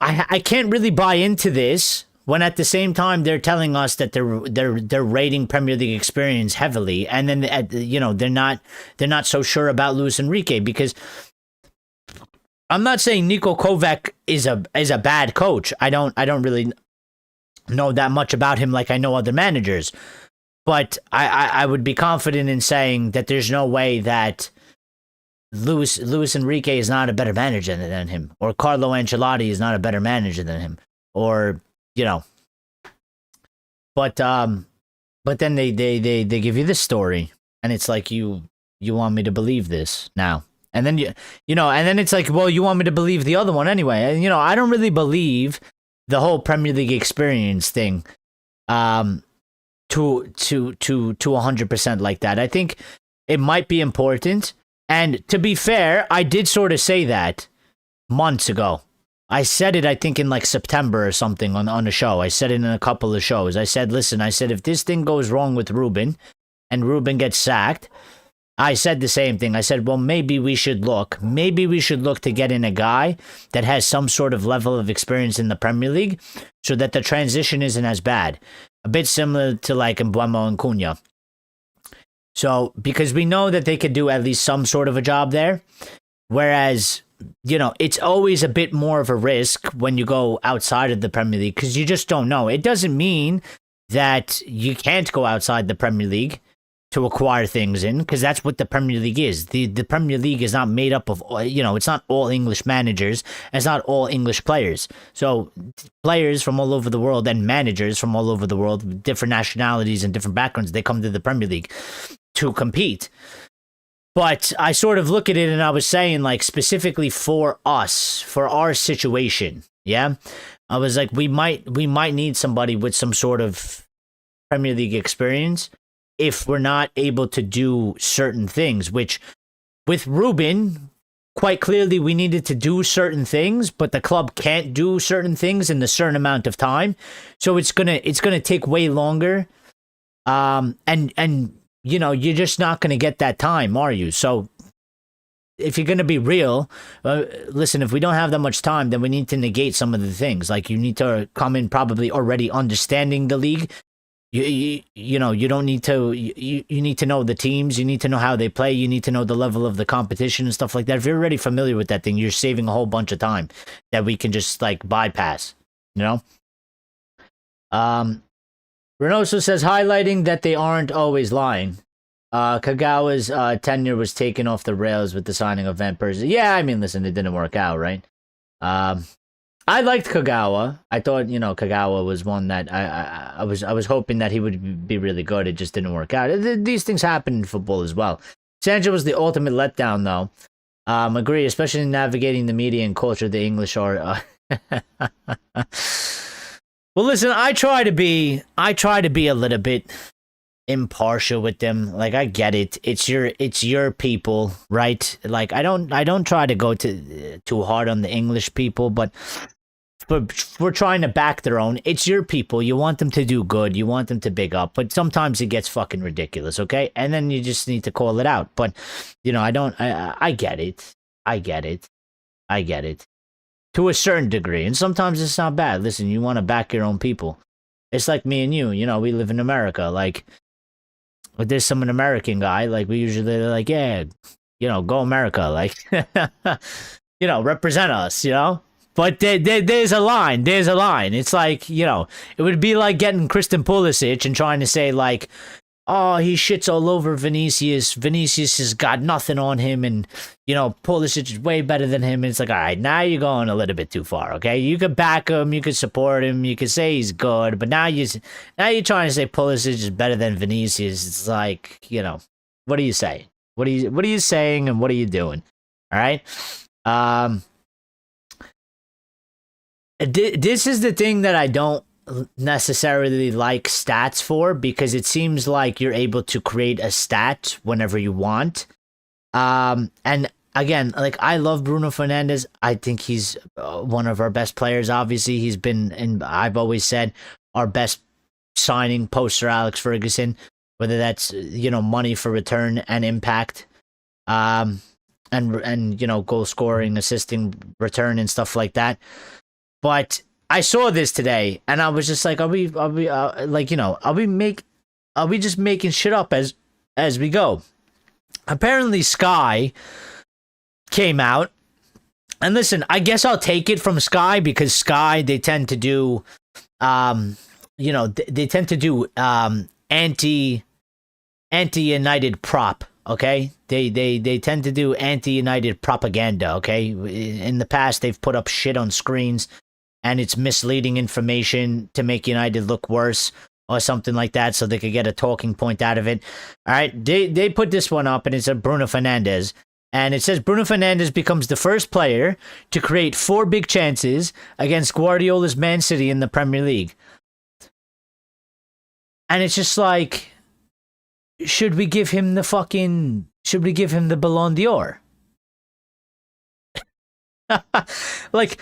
I can't really buy into this when at the same time they're telling us that they're rating Premier League experience heavily, and then they're not so sure about Luis Enrique, because I'm not saying Niko Kovac is a bad coach. I don't really know that much about him like I know other managers, but I would be confident in saying that there's no way that Luis Enrique is not a better manager than him, or Carlo Ancelotti is not a better manager than him, or but then they give you this story, and it's like, you want me to believe this now, and then and then it's like, well, you want me to believe the other one anyway, and I don't really believe the whole Premier League experience thing to 100% like that. I think it might be important, and to be fair, I did sort of say that months ago. I said it, I think, in like September or something on a show. I said it in a couple of shows. I said, listen, if this thing goes wrong with Ruben and Ruben gets sacked, I said the same thing. I said, well, maybe we should look to get in a guy that has some sort of level of experience in the Premier League so that the transition isn't as bad. A bit similar to like Mbeumo and Cunha. So, because we know that they could do at least some sort of a job there, whereas it's always a bit more of a risk when you go outside of the Premier League, because you just don't know. It doesn't mean that you can't go outside the Premier League to acquire things in, because that's what the Premier League is. The Premier League is not made up of, it's not all English managers, it's not all English players. So players from all over the world and managers from all over the world with different nationalities and different backgrounds, they come to the Premier League to compete. But I sort of look at it and I was saying, like, specifically for us, for our situation, yeah? I was like, we might need somebody with some sort of Premier League experience if we're not able to do certain things, which with Ruben, quite clearly we needed to do certain things, but the club can't do certain things in a certain amount of time. So it's gonna take way longer. And you're just not going to get that time, are you? So if you're going to be real, listen, if we don't have that much time, then we need to negate some of the things. Like, you need to come in probably already understanding the league. You don't need to, you need to know the teams. You need to know how they play. You need to know the level of the competition and stuff like that. If you're already familiar with that thing, you're saving a whole bunch of time that we can just like bypass, Reynoso says, highlighting that they aren't always lying. Kagawa's tenure was taken off the rails with the signing of Van Persie. Yeah, I mean, listen, it didn't work out, right? I liked Kagawa. I thought, Kagawa was one that I was hoping that he would be really good. It just didn't work out. These things happen in football as well. Sancho was the ultimate letdown, though. Agree, especially in navigating the media and culture the English are. Well, listen, I try to be a little bit impartial with them. Like, I get it. It's your people, right? Like, I don't try to go too hard on the English people, but we're trying to back their own. It's your people. You want them to do good. You want them to big up, but sometimes it gets fucking ridiculous, okay? And then you just need to call it out. But, I get it. I get it. To a certain degree. And sometimes it's not bad. Listen, you want to back your own people. It's like me and you. We live in America. Like, if there's some American guy, like, we usually like, yeah, go America. Like, represent us, But there's a line. There's a line. It's like, it would be like getting Christian Pulisic and trying to say, like, oh, he shits all over Vinicius. Vinicius has got nothing on him, and Pulisic is way better than him. And it's like, all right, now you're going a little bit too far. Okay, you could back him, you could support him, you could say he's good, but now you're trying to say Pulisic is better than Vinicius. It's like, what do you say? What are you saying, and what are you doing? All right. This is the thing that I don't necessarily like stats for, because it seems like you're able to create a stat whenever you want. And again, like, I love Bruno Fernandes. I think he's one of our best players. Obviously, he's been, and I've always said, our best signing post Sir Alex Ferguson, whether that's money for return and impact, and goal scoring, assisting, return, and stuff like that. But I saw this today, and I was just like, are we just making shit up as we go? Apparently, Sky came out, and listen, I guess I'll take it from Sky, because Sky, they tend to do, they tend to do anti-United prop. Okay, they tend to do anti-United propaganda. Okay, in the past, they've put up shit on screens, and it's misleading information to make United look worse or something like that, so they could get a talking point out of it. All right, they put this one up, and it's a Bruno Fernandes, and it says Bruno Fernandes becomes the first player to create 4 big chances against Guardiola's Man City in the Premier League. And it's just like, should we give him the Ballon d'Or? Like,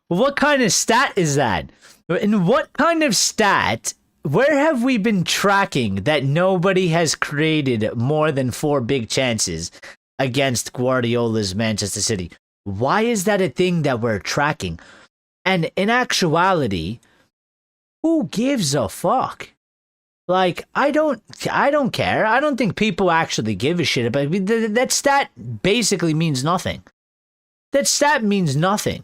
what kind of stat is that? And what kind of stat, where have we been tracking that nobody has created more than 4 big chances against Guardiola's Manchester City? Why is that a thing that we're tracking? And in actuality, who gives a fuck? Like, I don't care. I don't think people actually give a shit about it. That stat basically means nothing. That stat means nothing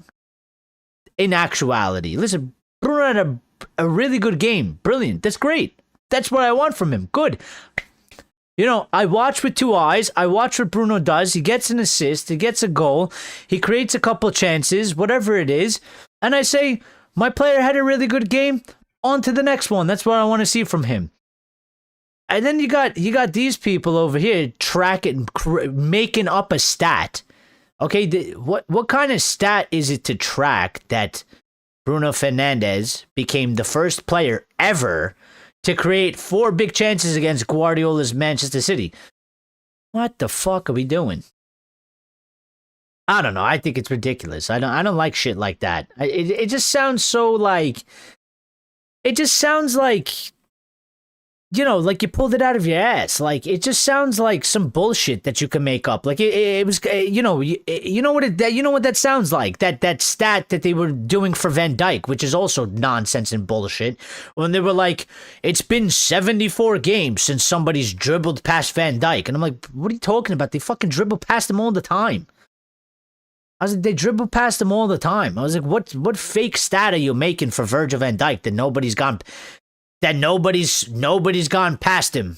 in actuality. Listen, Bruno had a really good game. Brilliant. That's great. That's what I want from him. Good. I watch with 2 eyes. I watch what Bruno does. He gets an assist. He gets a goal. He creates a couple chances, whatever it is. And I say, my player had a really good game. On to the next one. That's what I want to see from him. And then you got these people over here making up a stat. Okay, what kind of stat is it to track that Bruno Fernandes became the first player ever to create 4 big chances against Guardiola's Manchester City? What the fuck are we doing? I don't know. I think it's ridiculous. I don't like shit like that. It just sounds so like. It just sounds like, like you pulled it out of your ass. Like, it just sounds like some bullshit that you can make up. Like, it was, you know what that sounds like. That stat that they were doing for Van Dijk, which is also nonsense and bullshit. When they were like, it's been 74 games since somebody's dribbled past Van Dijk. And I'm like, what are you talking about? They fucking dribble past him all the time. I was like, they dribble past him all the time. I was like, what fake stat are you making for Virgil van Dijk that nobody's gone past him?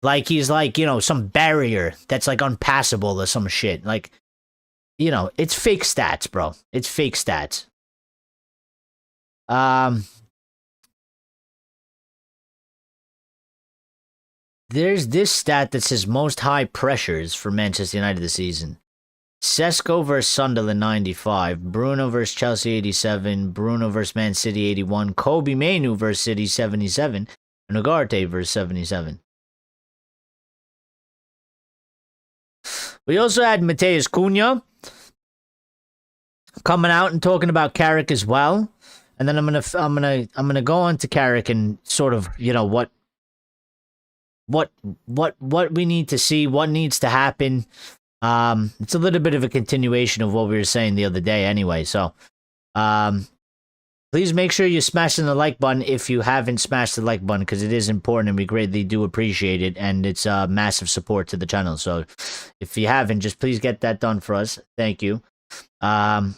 Like he's like, some barrier that's like unpassable or some shit. Like, it's fake stats, bro. It's fake stats. There's this stat that says most high pressures for Manchester United this season. Sesko versus Sunderland 95, Bruno versus Chelsea 87, Bruno versus Man City 81, Kobe Mainoo versus City 77, and Ugarte versus 77. We also had Mateus Cunha coming out and talking about Carrick as well, and then I'm gonna go on to Carrick and sort of what we need to see, what needs to happen. It's a little bit of a continuation of what we were saying the other day anyway, so please make sure you're smashing the like button if you haven't smashed the like button, because it is important and we greatly do appreciate it, and it's a massive support to the channel. So if you haven't, just please get that done for us. Thank you. And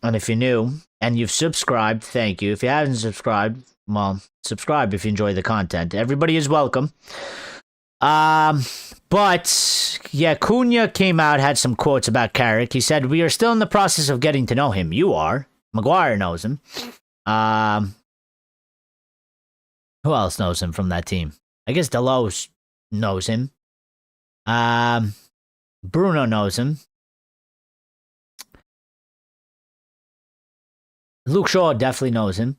if you're new, and you've subscribed, thank you. If you haven't subscribed, well, subscribe if you enjoy the content. Everybody is welcome. But yeah, Cunha came out, had some quotes about Carrick. He said, "We are still in the process of getting to know him." You are. Maguire knows him. Who else knows him from that team? I guess Delos knows him. Bruno knows him. Luke Shaw definitely knows him.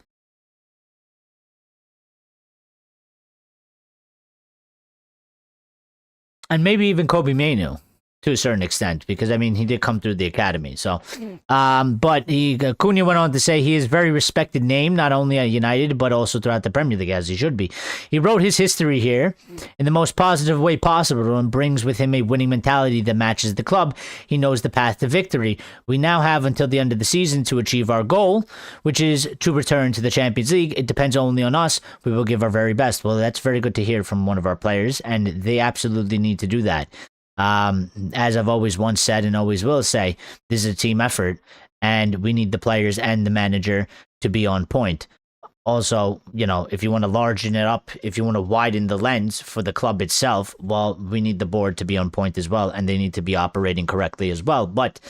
And maybe even Kobe Mainu to a certain extent, because I mean he did come through the academy. So, but Cunha went on to say he is a very respected name, not only at United but also throughout the Premier League, as he should be. He wrote his history here in the most positive way possible and brings with him a winning mentality that matches the club. He knows the path to victory. We now have until the end of the season to achieve our goal, which is to return to the Champions League. It depends only on us. We will give our very best. Well, that's very good to hear from one of our players, and they absolutely need to do that. As I've always once said and always will say, this is a team effort, and we need the players and the manager to be on point. Also, you know, if you want to largen it up, if you want to widen the lens for the club itself, well, we need the board to be on point as well, and they need to be operating correctly as well. But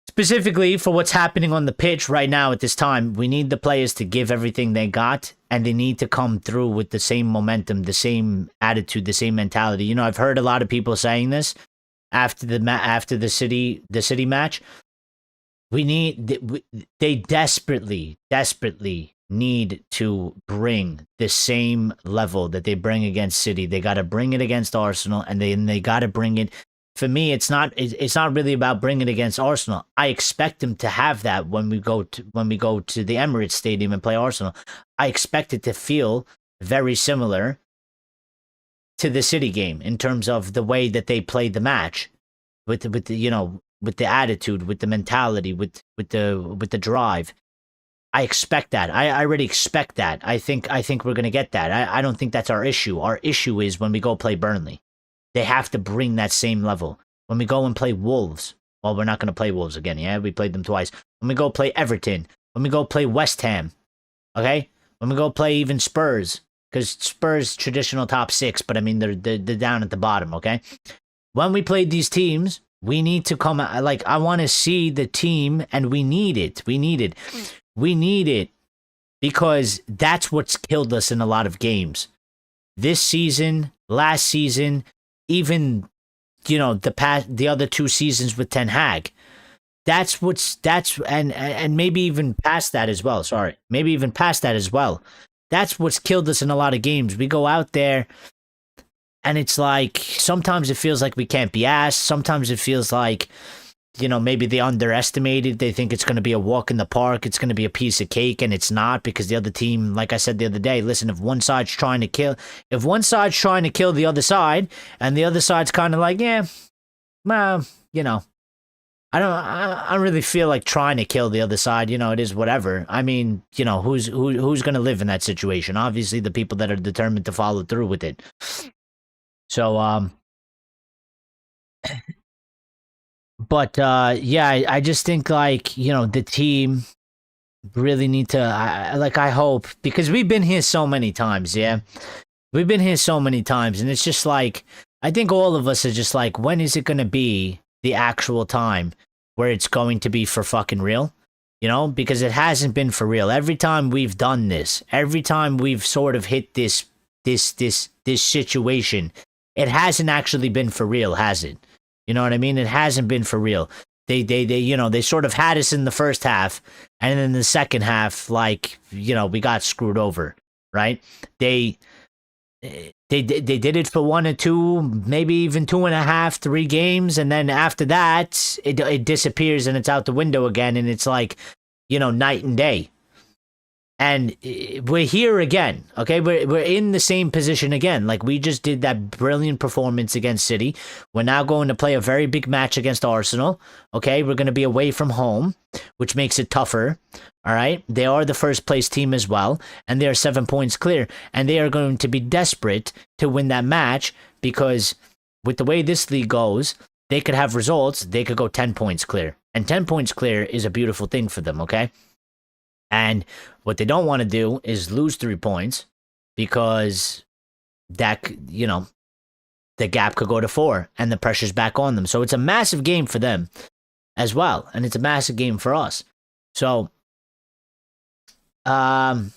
specifically for what's happening on the pitch right now at this time, we need the players to give everything they got, and they need to come through with the same momentum, the same attitude, the same mentality. You know, I've heard a lot of people saying this after the City match. They desperately need to bring the same level that they bring against City. They got to bring it against Arsenal, and they got to bring it. For me, it's not really about bringing it against Arsenal. I expect them to have that when we go to the Emirates Stadium and play Arsenal. I expect it to feel very similar to the City game in terms of the way that they played the match, with the attitude, with the mentality, with the drive. I expect that. I already expect that. I think we're gonna get that. I don't think that's our issue. Our issue is when we go play Burnley. They have to bring that same level. When we go and play Wolves, well, we're not going to play Wolves again, yeah? We played them twice. When we go play Everton, when we go play West Ham, okay? When we go play even Spurs, because Spurs traditional top 6, but I mean, they're down at the bottom, okay? When we play these teams, we need to come, like, I want to see the team, and we need it. We need it because that's what's killed us in a lot of games. This season, last season, even, you know, the other 2 seasons with Ten Hag. And maybe even past that as well. Sorry. Maybe even past that as well. That's what's killed us in a lot of games. We go out there and it's like, sometimes it feels like we can't be asked. Sometimes it feels like, you know, maybe they underestimated. They think it's going to be a walk in the park. It's going to be a piece of cake, and it's not, because the other team, like I said the other day, listen, if one side's trying to kill the other side, and the other side's kind of like, yeah, well, you know, I don't really feel like trying to kill the other side. You know, it is whatever. I mean, you know, who's going to live in that situation? Obviously, the people that are determined to follow through with it. So, but yeah, I just think, like, you know, the team really need to, I hope, because we've been here so many times, yeah? We've been here so many times, and it's just like, I think all of us are just like, when is it going to be the actual time where it's going to be for fucking real? You know, because it hasn't been for real. Every time we've done this, every time we've sort of hit this situation, it hasn't actually been for real, has it? You know what I mean? It hasn't been for real. They you know, they sort of had us in the first half, and then in the second half, like, you know, we got screwed over, right? They did it for 1 or 2, maybe even 2.5, 3 games, and then after that, it disappears and it's out the window again, and it's like, you know, night and day. And we're here again, okay? We're in the same position again. Like, we just did that brilliant performance against City. We're now going to play a very big match against Arsenal, okay? We're going to be away from home, which makes it tougher, all right? They are the first place team as well, and they are 7 points clear. And they are going to be desperate to win that match, because with the way this league goes, they could have results. They could go 10 points clear. And 10 points clear is a beautiful thing for them, okay? And what they don't want to do is lose 3 points because that, the gap could go to 4 and the pressure's back on them. So it's a massive game for them as well. And it's a massive game for us. So, Reynoso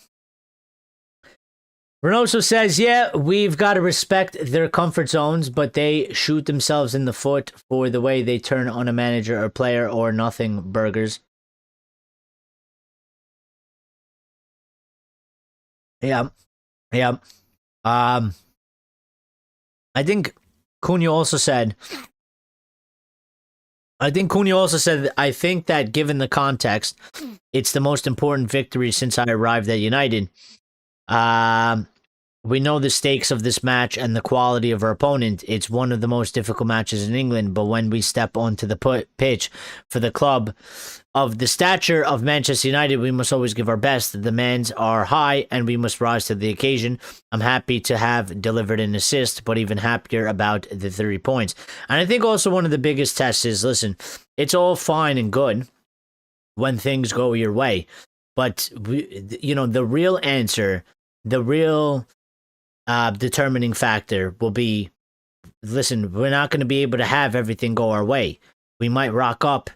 says, yeah, we've got to respect their comfort zones, but they shoot themselves in the foot for the way they turn on a manager or player or nothing burgers. Yeah. Yeah. I think Cunha also said, I think that given the context, it's the most important victory since I arrived at United. We know the stakes of this match and the quality of our opponent. It's one of the most difficult matches in England, but when we step onto the pitch for the club of the stature of Manchester United, we must always give our best. The demands are high and we must rise to the occasion. I'm happy to have delivered an assist, but even happier about the 3 points. And I think also one of the biggest tests is, listen, it's all fine and good when things go your way, but the real answer, the real determining factor will be, listen, we're not going to be able to have everything go our way. We might rock up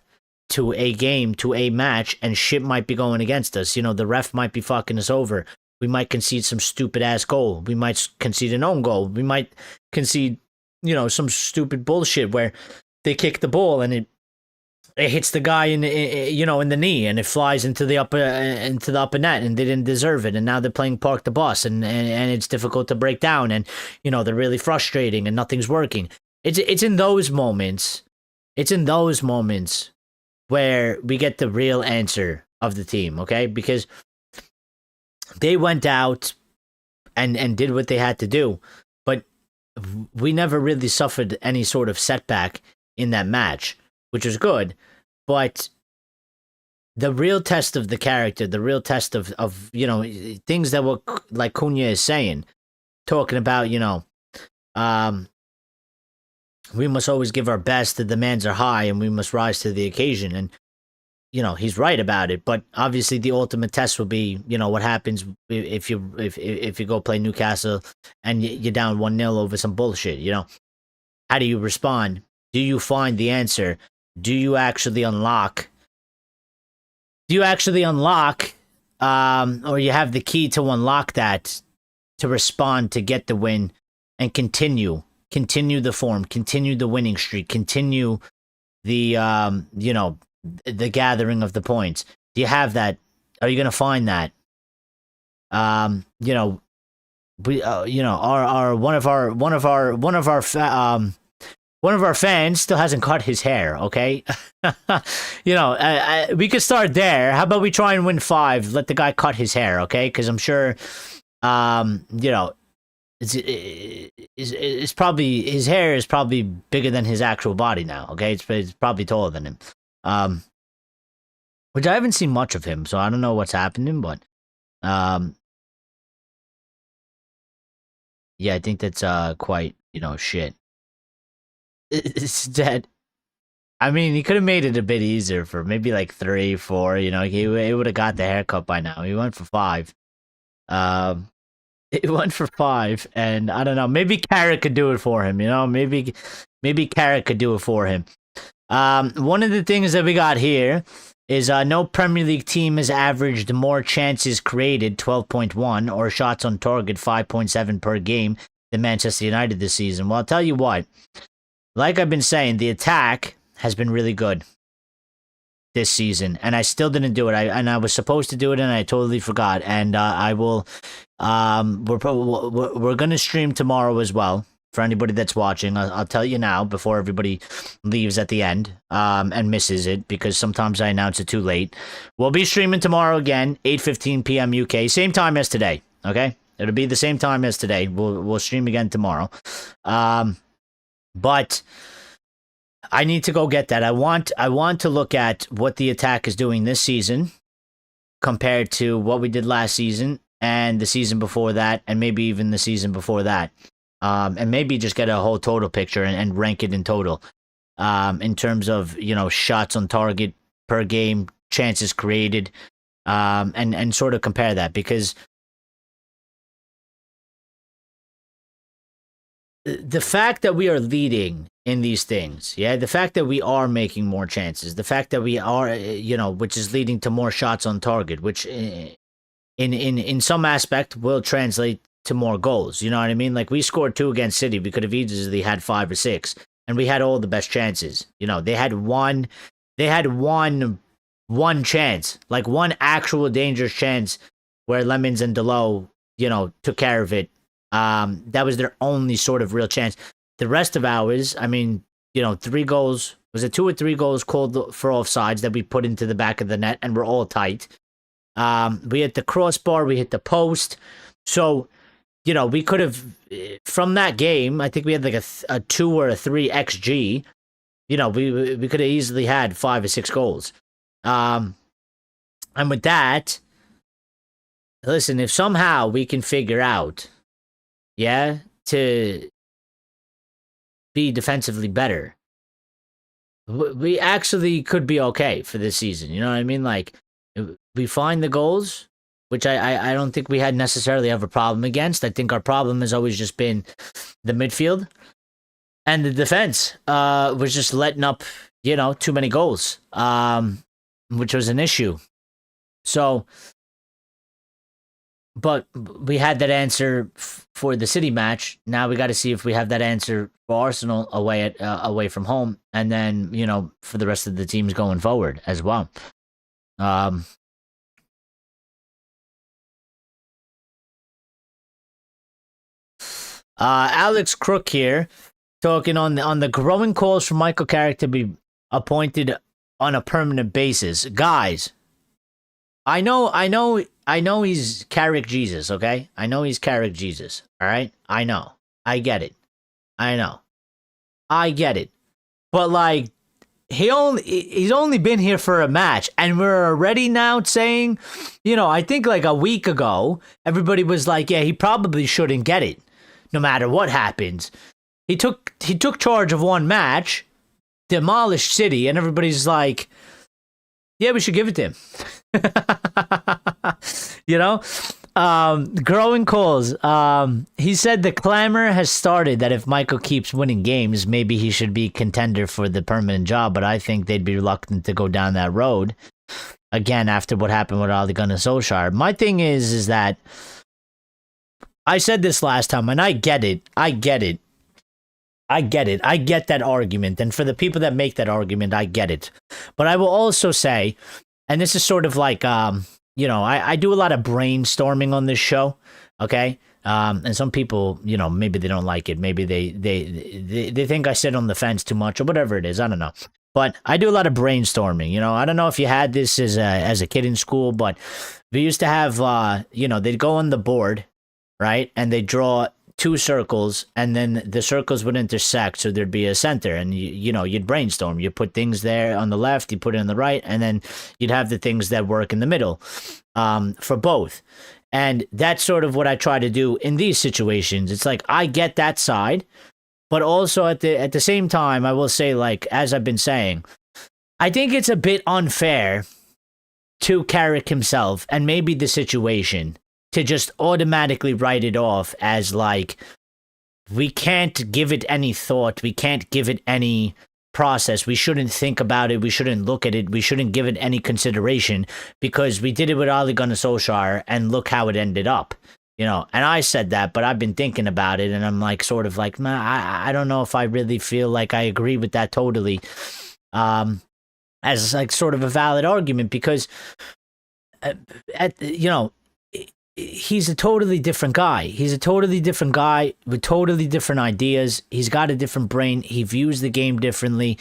to a game, to a match, and shit might be going against us. The ref might be fucking us over. We might concede some stupid ass goal. We might concede an own goal. We might concede, some stupid bullshit where they kick the ball and it hits the guy in the knee and it flies into the upper net and they didn't deserve it, and now they're playing park the bus and it's difficult to break down, and they're really frustrating and nothing's working. It's in those moments. It's in those moments where we get the real answer of the team, okay? Because they went out and did what they had to do, but we never really suffered any sort of setback in that match, which was good. But the real test of the character, the real test of things that were like Cunha is saying, talking about, we must always give our best, the demands are high, and we must rise to the occasion. And, he's right about it. But obviously the ultimate test will be, what happens if you go play Newcastle and you're down 1-0 over some bullshit, How do you respond? Do you find the answer? Do you actually unlock? Or you have the key to unlock that, to respond, to get the win, and continue the form, continue the winning streak, continue the the gathering of the points? Do you have that? Are you going to find that? We our one of our fans still hasn't cut his hair, okay? We could start there. How about we try and win 5? Let the guy cut his hair, okay? Because I'm sure, it's probably, his hair is probably bigger than his actual body now, okay? It's probably taller than him. Which I haven't seen much of him, so I don't know what's happening, but, yeah, I think that's quite, shit. It's dead. I mean, he could have made it a bit easier for maybe like 3, 4. He would have got the haircut by now. He went for 5. It went for 5, and I don't know. Maybe Carrick could do it for him. Maybe Carrick could do it for him. One of the things that we got here is no Premier League team has averaged more chances created, 12.1, or shots on target, 5.7 per game, than Manchester United this season. Well, I'll tell you what. Like I've been saying, the attack has been really good this season, and I still didn't do it. I was supposed to do it, and I totally forgot. And I will. We're gonna stream tomorrow as well for anybody that's watching. I'll tell you now before everybody leaves at the end and misses it, because sometimes I announce it too late. We'll be streaming tomorrow again, 8:15 p.m. UK, same time as today. Okay, it'll be the same time as today. We'll stream again tomorrow. But I need to go get that. I want to look at what the attack is doing this season compared to what we did last season and the season before that, and maybe even the season before that. And maybe just get a whole total picture and rank it in total. In terms of, shots on target per game, chances created, and sort of compare that, because the fact that we are leading in these things, yeah, the fact that we are making more chances, the fact that we are, which is leading to more shots on target, which in some aspect will translate to more goals. You know what I mean? Like, we scored 2 against City. We could have easily had 5 or 6, and we had all the best chances. They had one chance, like one actual dangerous chance where Lemons and Delo, took care of it. That was their only sort of real chance. The rest of ours, I mean, 3 goals, was it 2 or 3 goals called for offsides that we put into the back of the net, and we're all tight. We hit the crossbar, we hit the post. So, we could have, from that game, I think we had like a 2 or a 3 XG. We could have easily had 5 or 6 goals. And with that, listen, if somehow we can figure out, to be defensively better, we actually could be okay for this season. You know what I mean? Like, we find the goals, which I don't think we had necessarily have a problem against. I think our problem has always just been the midfield, and the defense was just letting up, too many goals, which was an issue. So, but we had that answer for the City match. Now we got to see if we have that answer for Arsenal away from home, and then for the rest of the teams going forward as well. Alex Crook here, talking on the growing calls for Michael Carrick to be appointed on a permanent basis. Guys, I know he's Carrick Jesus, okay? I know he's Carrick Jesus, all right? I know. I get it. I know. I get it. But, like, he's only been here for a match, and we're already now saying, I think like a week ago, everybody was like, yeah, he probably shouldn't get it, no matter what happens. He took charge of one match, demolished City, and everybody's like, yeah, we should give it to him. Growing calls. He said the clamor has started that if Michael keeps winning games, maybe he should be contender for the permanent job, but I think they'd be reluctant to go down that road again after what happened with Ole Gunnar Solskjaer. My thing is that I said this last time, and I get it. I get that argument. And for the people that make that argument, I get it. But I will also say, and this is sort of like, I do a lot of brainstorming on this show, okay? And some people, maybe they don't like it. Maybe they think I sit on the fence too much or whatever it is. I don't know. But I do a lot of brainstorming. I don't know if you had this as a kid in school, but we used to have, they'd go on the board, right? And they draw 2 circles, and then the circles would intersect, so there'd be a center, and you'd brainstorm. You put things there on the left, you put it on the right, and then you'd have the things that work in the middle for both. And that's sort of what I try to do in these situations. It's like, I get that side, but also at the same time, I will say, like, as I've been saying, I think it's a bit unfair to Carrick himself and maybe the situation to just automatically write it off as like, we can't give it any thought, we can't give it any process, we shouldn't think about it, we shouldn't look at it, we shouldn't give it any consideration because we did it with Ole Gunnar Solskjaer and look how it ended up. And I said that, but I've been thinking about it, and I'm like, sort of like, man, I don't know if I really feel like I agree with that totally, as like sort of a valid argument, because he's a totally different guy. He's a totally different guy with totally different ideas. He's got a different brain. He views the game differently.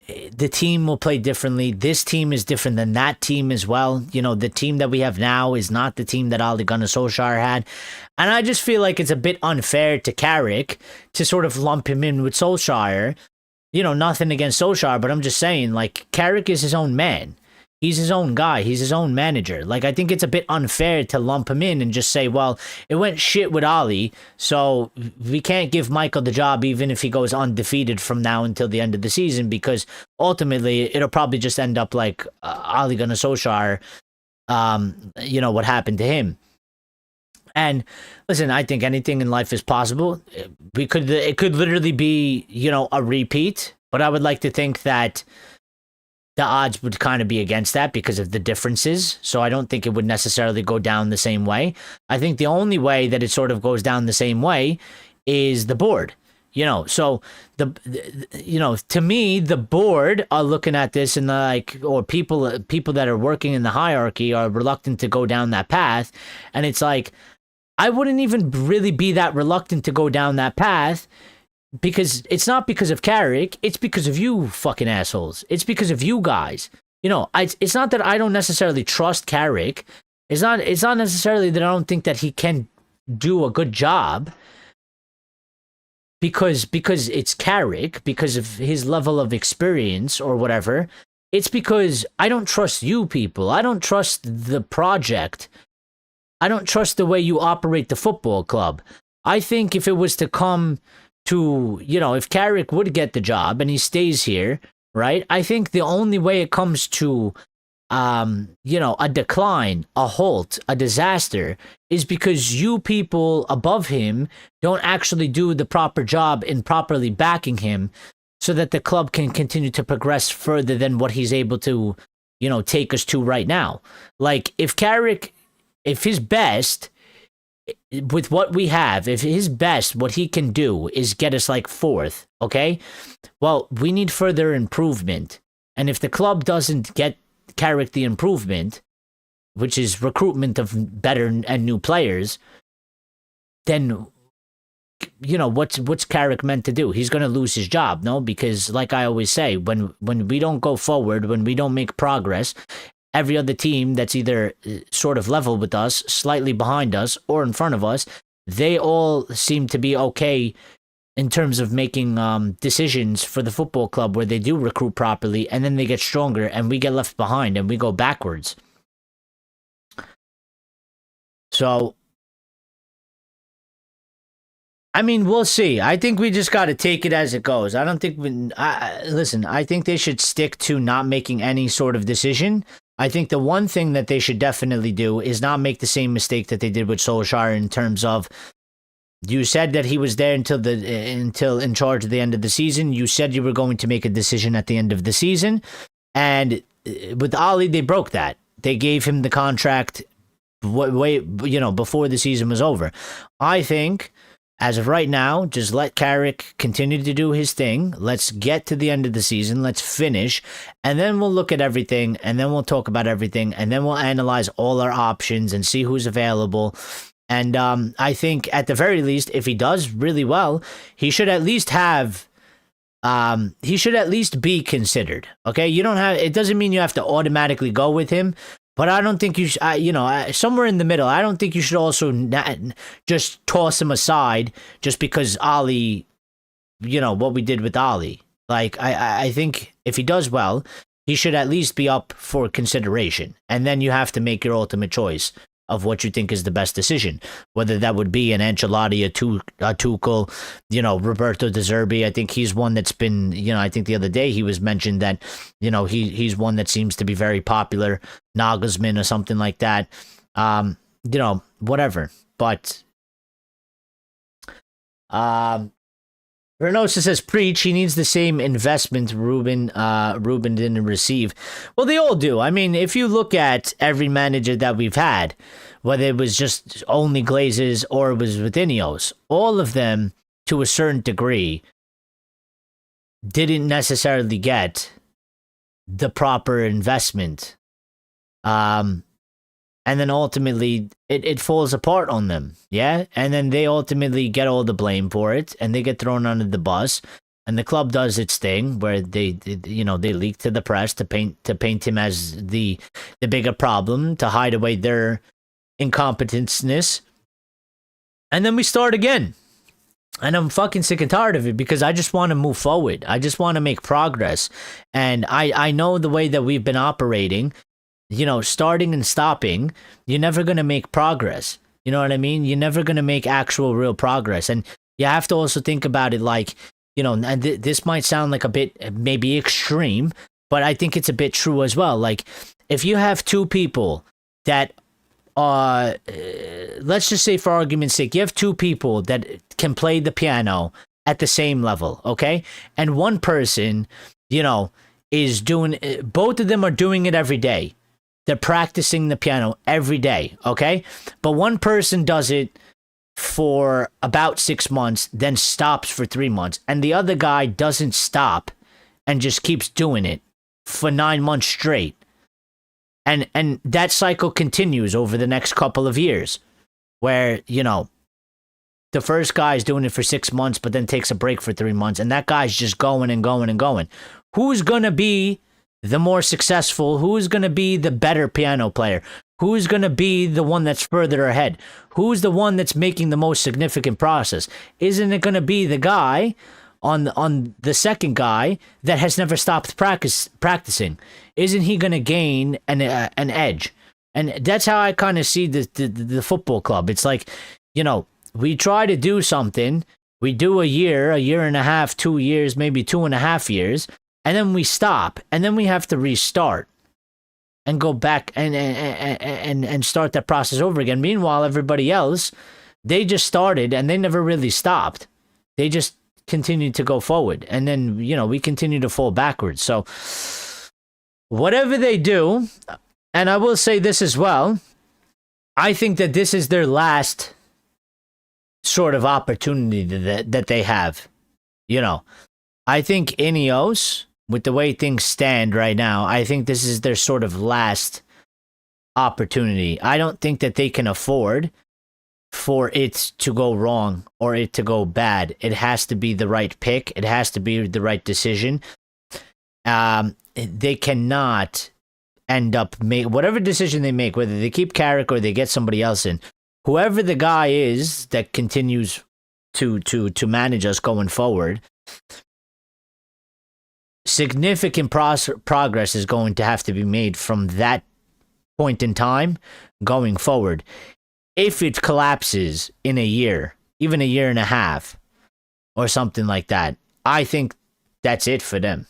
The team will play differently. This team is different than that team as well. The team that we have now is not the team that Ole Gunnar Solskjaer had. And I just feel like it's a bit unfair to Carrick to sort of lump him in with Solskjaer. Nothing against Solskjaer, but I'm just saying, like, Carrick is his own man. He's his own guy. He's his own manager. Like, I think it's a bit unfair to lump him in and just say, well, it went shit with Ole, so we can't give Michael the job even if he goes undefeated from now until the end of the season, because ultimately it'll probably just end up like Ole Gunnar Solskjaer what happened to him. And listen, I think anything in life is possible. It could literally be, a repeat, but I would like to think that the odds would kind of be against that because of the differences. So I don't think it would necessarily go down the same way. I think the only way that it sort of goes down the same way is the board. So to me, the board are looking at this and or people that are working in the hierarchy are reluctant to go down that path. And it's like, I wouldn't even really be that reluctant to go down that path, because it's not because of Carrick. It's because of you fucking assholes. It's because of you guys. It's not that I don't necessarily trust Carrick. It's not necessarily that I don't think that he can do a good job, because it's Carrick, because of his level of experience or whatever. It's because I don't trust you people. I don't trust the project. I don't trust the way you operate the football club. I think if it was to come to, if Carrick would get the job and he stays here, right? I think the only way it comes to, a decline, a halt, a disaster, is because you people above him don't actually do the proper job in properly backing him, so that the club can continue to progress further than what he's able to, take us to right now. Like, if his best, with what we have, if his best, what he can do is get us like fourth, okay? Well, we need further improvement. And if the club doesn't get Carrick the improvement, which is recruitment of better and new players, then, what's Carrick meant to do? He's going to lose his job, no? Because like I always say, when we don't go forward, when we don't make progress, every other team that's either sort of level with us, slightly behind us, or in front of us, they all seem to be okay in terms of making decisions for the football club where they do recruit properly, and then they get stronger, and we get left behind, and we go backwards. So, I mean, we'll see. I think we just got to take it as it goes. I don't think listen, I think they should stick to not making any sort of decision. I think the one thing that they should definitely do is not make the same mistake that they did with Solskjaer, in terms of, you said that he was there until in charge at the end of the season. You said you were going to make a decision at the end of the season. And with Ali, they broke that. They gave him the contract way before the season was over. I think, as of right now, just let Carrick continue to do his thing. Let's get to the end of the season. Let's finish. And then we'll look at everything. And then we'll talk about everything. And then we'll analyze all our options and see who's available. And I think, at the very least, if he does really well, he should at least have... he should at least be considered. Okay? It doesn't mean you have to automatically go with him. But I don't think you should, somewhere in the middle, I don't think you should also just toss him aside just because Ali, what we did with Ali. Like, I think if he does well, he should at least be up for consideration. And then you have to make your ultimate choice of what you think is the best decision, whether that would be an Ancelotti, a Tuchel, Roberto De Zerbi. I think he's one that's been, I think the other day he was mentioned that, he's one that seems to be very popular, Nagelsmann or something like that. Whatever. But, Renosa says, preach, he needs the same investment Ruben didn't receive. Well, they all do. I mean, if you look at every manager that we've had, whether it was just only Glazers or it was with Ineos, all of them, to a certain degree, didn't necessarily get the proper investment. And then ultimately, it falls apart on them, yeah? And then they ultimately get all the blame for it, and they get thrown under the bus. And the club does its thing, where they leak to the press to paint him as the bigger problem, to hide away their incompetence. And then we start again. And I'm fucking sick and tired of it, because I just want to move forward. I just want to make progress. And I know the way that we've been operating, starting and stopping, you're never going to make progress. You know what I mean? You're never going to make actual real progress. And you have to also think about it like, and this might sound like a bit maybe extreme, but I think it's a bit true as well. Like, if you have two people that let's just say for argument's sake, you have two people that can play the piano at the same level, okay? And one person, is doing, both of them are doing it every day. They're practicing the piano every day, okay? But one person does it for about 6 months, then stops for 3 months. And the other guy doesn't stop and just keeps doing it for 9 months straight. And that cycle continues over the next couple of years where, the first guy is doing it for 6 months, but then takes a break for 3 months. And that guy's just going and going and going. Who's going to be the more successful? Who's going to be the better piano player? Who's going to be the one that's further ahead? Who's the one that's making the most significant process? Isn't it going to be the guy on the second guy that has never stopped practicing? Isn't he going to gain an edge? And that's how I kind of see the football club. It's like, we try to do something. We do a year and a half, 2 years, maybe 2.5 years, and then we stop, and then we have to restart and go back and start that process over again. Meanwhile, everybody else, they just started and they never really stopped. They just continued to go forward, and then we continue to fall backwards. So whatever they do, and I will say this as well, I think that this is their last sort of opportunity that they have. I think Ineos, with the way things stand right now, I think this is their sort of last opportunity. I don't think that they can afford for it to go wrong or it to go bad. It has to be the right pick. It has to be the right decision. They cannot end up whatever decision they make, whether they keep Carrick or they get somebody else in. Whoever the guy is that continues to manage us going forward, significant progress is going to have to be made from that point in time going forward. If it collapses in a year, even a year and a half, or something like that, I think that's it for them.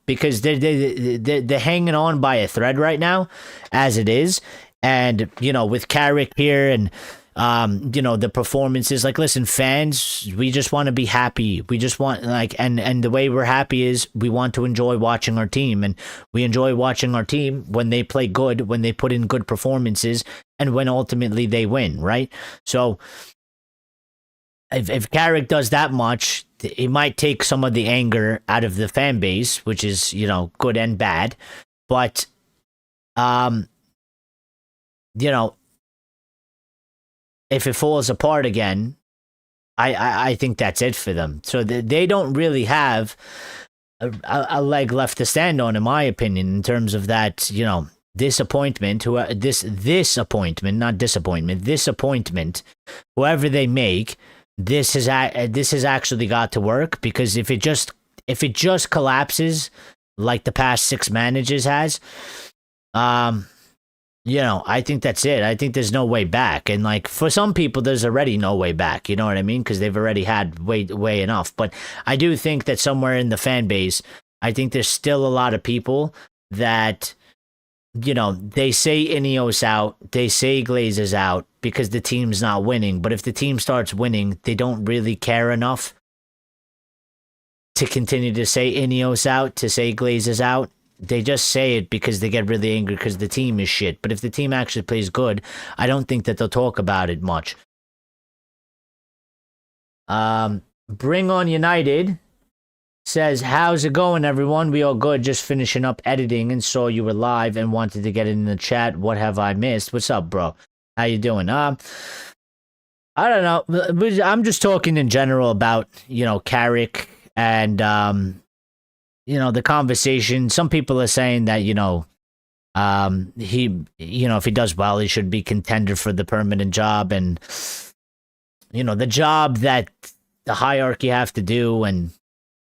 Because they're hanging on by a thread right now, as it is. And, with Carrick here and, the performances, like, listen, fans, we just want to be happy. We just want, and the way we're happy is we want to enjoy watching our team. And we enjoy watching our team when they play good, when they put in good performances, and when ultimately they win, right? So if Carrick does that much, it might take some of the anger out of the fan base, which is, good and bad. But, if it falls apart again, I think that's it for them. So they don't really have a leg left to stand on, in my opinion, in terms of that, disappointment. This appointment, not disappointment. This appointment, whoever they make, this has actually got to work, because if it just collapses like the past 6 managers has, I think that's it. I think there's no way back. And for some people, there's already no way back. You know what I mean? Because they've already had way enough. But I do think that somewhere in the fan base, I think there's still a lot of people that, they say Ineos out, they say Glazers out because the team's not winning. But if the team starts winning, they don't really care enough to continue to say Ineos out, to say Glazers out. They just say it because they get really angry because the team is shit. But if the team actually plays good, I don't think that they'll talk about it much. Bring on United says, how's it going, everyone? We all good. Just finishing up editing and saw you were live and wanted to get in the chat. What have I missed? What's up, bro? How you doing? I don't know. I'm just talking in general about, Carrick and, the conversation. Some people are saying that, he, if he does well, he should be contender for the permanent job. And, the job that the hierarchy have to do, and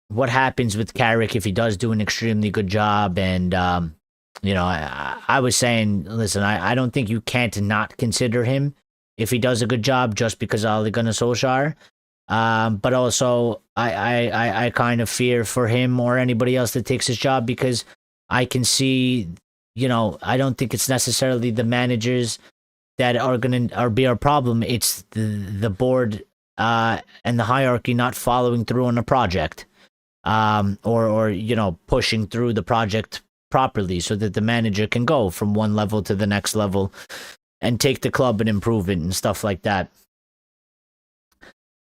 what happens with Carrick if he does do an extremely good job. And, I was saying, listen, I don't think you can't not consider him if he does a good job just because Ole Gunnar Solskjaer. But also, I kind of fear for him or anybody else that takes his job, because I can see I don't think it's necessarily the managers that are going to be our problem. It's the board and the hierarchy not following through on a project, or pushing through the project properly so that the manager can go from one level to the next level and take the club and improve it and stuff like that.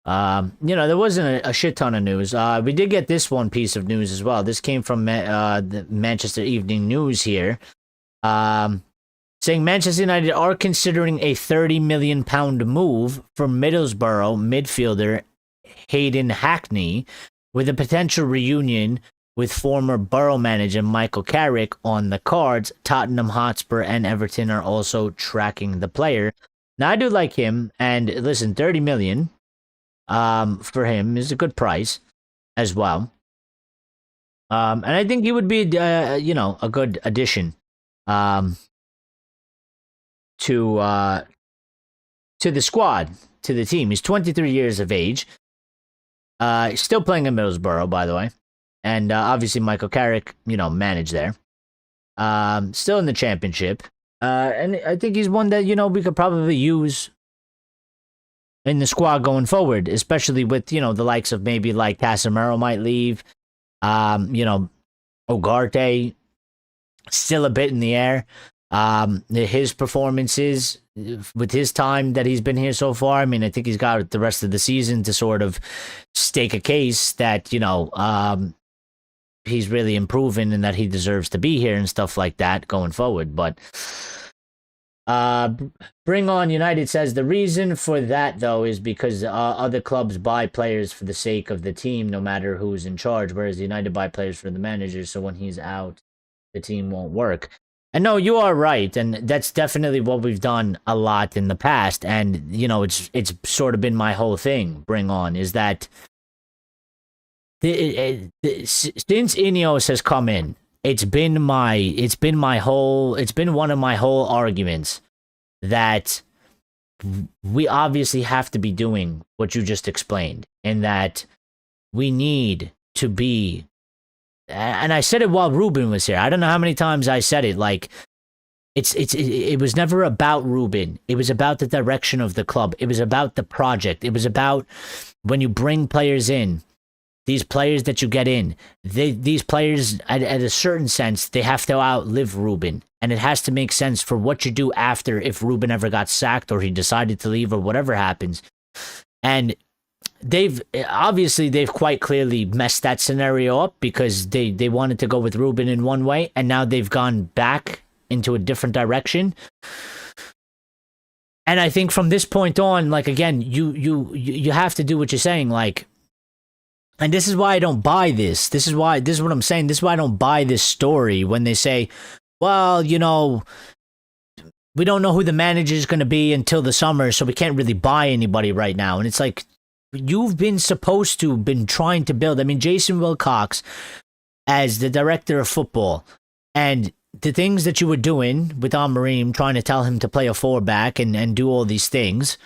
There wasn't a shit ton of news. We did get this one piece of news as well. This came from the Manchester Evening News here, saying Manchester United are considering a £30 million move for Middlesbrough midfielder Hayden Hackney, with a potential reunion with former Borough manager Michael Carrick on the cards. Tottenham Hotspur and Everton are also tracking the player. Now, I do like him, and listen, 30 million for him is a good price as well. And I think he would be, a good addition to the squad, to the team. He's 23 years of age. Still playing in Middlesbrough, by the way. And obviously Michael Carrick, managed there. Still in the championship. And I think he's one that, we could probably use in the squad going forward, especially with, the likes of maybe like Casemiro might leave. Ugarte, still a bit in the air. His performances with his time that he's been here so far, I mean, I think he's got the rest of the season to sort of stake a case that, he's really improving and that he deserves to be here and stuff like that going forward. But Bring On United says the reason for that, though, is because other clubs buy players for the sake of the team, no matter who's in charge, whereas United buy players for the manager, so when he's out, the team won't work. And no, you are right, and that's definitely what we've done a lot in the past, and, it's sort of been my whole thing, Bring On, is that since Ineos has come in, it's been one of my whole arguments that we obviously have to be doing what you just explained, and that we need to be, and I said it while Ruben was here. I don't know how many times I said it. Like, it was never about Ruben. It was about the direction of the club. It was about the project. It was about when you bring players in, these players that you get in, these players, at a certain sense, they have to outlive Ruben. And it has to make sense for what you do after, if Ruben ever got sacked or he decided to leave or whatever happens. And they've quite clearly messed that scenario up, because they wanted to go with Ruben in one way, and now they've gone back into a different direction. And I think from this point on, like, again, you have to do what you're saying, like. And this is why I don't buy this. This is what I'm saying. This is why I don't buy this story when they say, well, we don't know who the manager is going to be until the summer, so we can't really buy anybody right now. And it's like, you've been trying to build. I mean, Jason Wilcox, as the director of football, and the things that you were doing with Amorim, trying to tell him to play a 4-back and do all these things.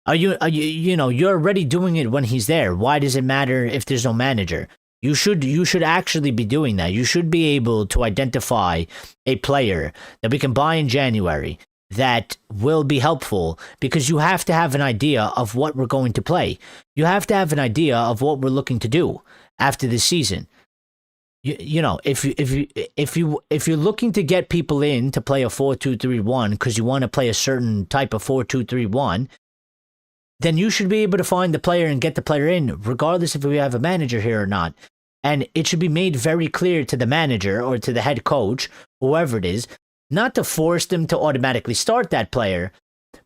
You're already doing it when he's there. Why does it matter if there's no manager? You should actually be doing that. You should be able to identify a player that we can buy in January that will be helpful, because you have to have an idea of what we're going to play. You have to have an idea of what we're looking to do after this season. If you're looking to get people in to play a 4-2-3-1 because you want to play a certain type of 4-2-3-1, then you should be able to find the player and get the player in, regardless if we have a manager here or not. And it should be made very clear to the manager or to the head coach, whoever it is, not to force them to automatically start that player,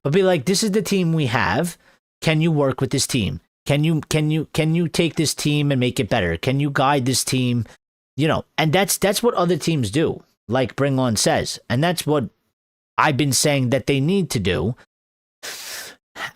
but be like, this is the team we have. Can you work with this team? Can you take this team and make it better? Can you guide this team? And that's what other teams do, like Bring On says. And that's what I've been saying that they need to do.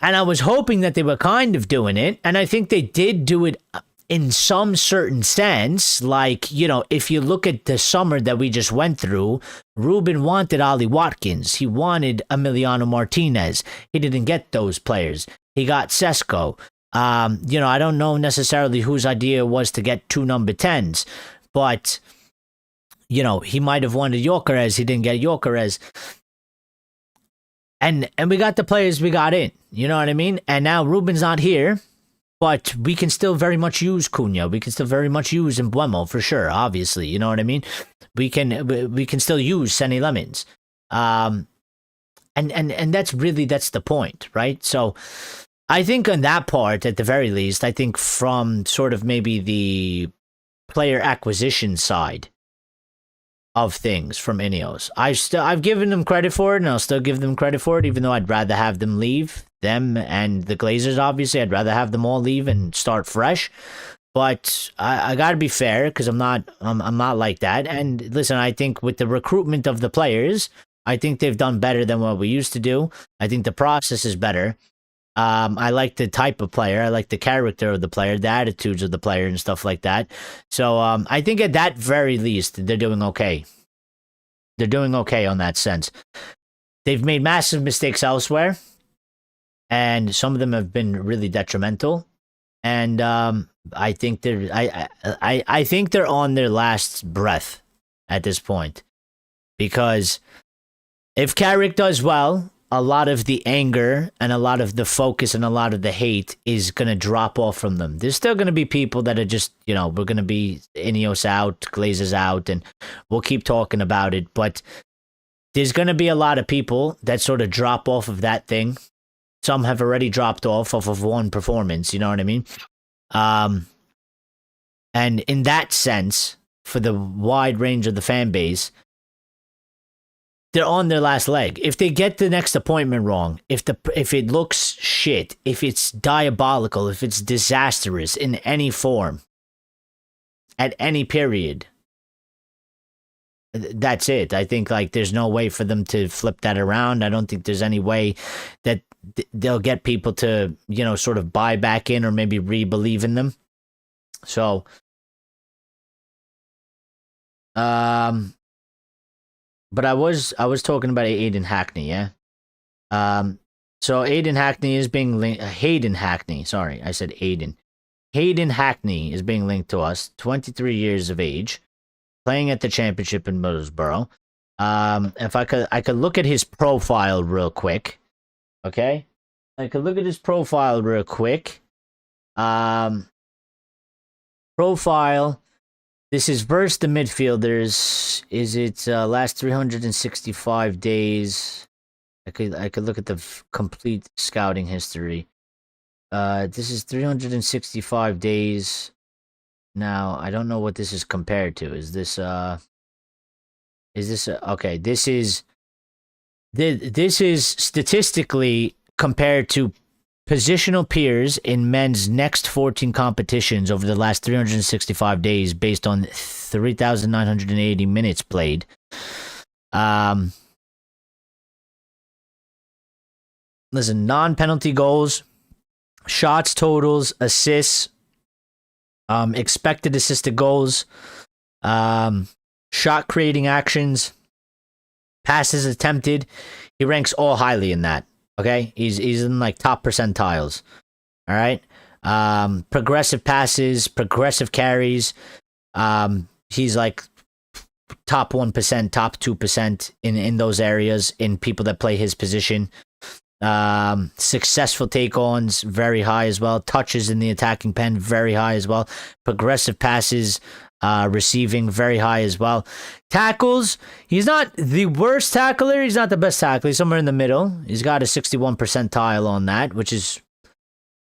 And I was hoping that they were kind of doing it. And I think they did do it in some certain sense. Like, if you look at the summer that we just went through, Ruben wanted Ollie Watkins. He wanted Emiliano Martinez. He didn't get those players. He got Sesko. I don't know necessarily whose idea it was to get 2 number 10s. But, he might have wanted Gyökeres. He didn't get Gyökeres. And we got the players we got in. You know what I mean? And now Ruben's not here. But we can still very much use Cunha. We can still very much use Mbeumo for sure. Obviously, you know what I mean. We can still use Senny Lemons, and that's the point, right? So, I think on that part, at the very least, I think from sort of maybe the player acquisition side of things from Ineos, I've given them credit for it, and I'll still give them credit for it, even though I'd rather have them leave. Them and the Glazers, obviously, I'd rather have them all leave and start fresh. But I got to be fair, because I'm not like that. And listen, I think with the recruitment of the players, I think they've done better than what we used to do. I think the process is better. I like the type of player. I like the character of the player, the attitudes of the player, and stuff like that. So I think at that very least, they're doing okay. They're doing okay on that sense. They've made massive mistakes elsewhere, and some of them have been really detrimental. And I think I think they're on their last breath at this point, because if Carrick does well, a lot of the anger and a lot of the focus and a lot of the hate is going to drop off from them. There's still going to be people that are just, we're going to be Ineos out, Glazers out, and we'll keep talking about it. But there's going to be a lot of people that sort of drop off of that thing. Some have already dropped off of one performance, you know what I mean? And in that sense, for the wide range of the fan base, they're on their last leg. If they get the next appointment wrong, if it looks shit, if it's diabolical, if it's disastrous in any form, at any period, that's it. I think there's no way for them to flip that around. I don't think there's any way that they'll get people to, sort of buy back in or maybe re-believe in them. So, but I was talking about Aiden Hackney, yeah? So Aiden Hackney is being linked, Hayden Hackney, sorry, I said Aiden. Hayden Hackney is being linked to us, 23 years of age, playing at the championship in Middlesbrough. If I could look at his profile real quick. Okay? I could look at his profile real quick. Profile. This is versus the midfielders. Is it last 365 days? I could look at the complete scouting history. This is 365 days. Now, I don't know what this is compared to. Is this okay, this is statistically compared to positional peers in men's next 14 competitions over the last 365 days based on 3,980 minutes played. Listen, non-penalty goals, shots totals, assists, expected assisted goals, shot creating actions, passes attempted. He ranks all highly in that. Okay, he's in top percentiles. All right, progressive passes, progressive carries. He's top 1%, top 2% in those areas in people that play his position. Successful take-ons, very high as well. Touches in the attacking pen, very high as well. Progressive passes, receiving, very high as well. Tackles, he's not the worst tackler. He's not the best tackler. He's somewhere in the middle. He's got a 61 percentile on that, which is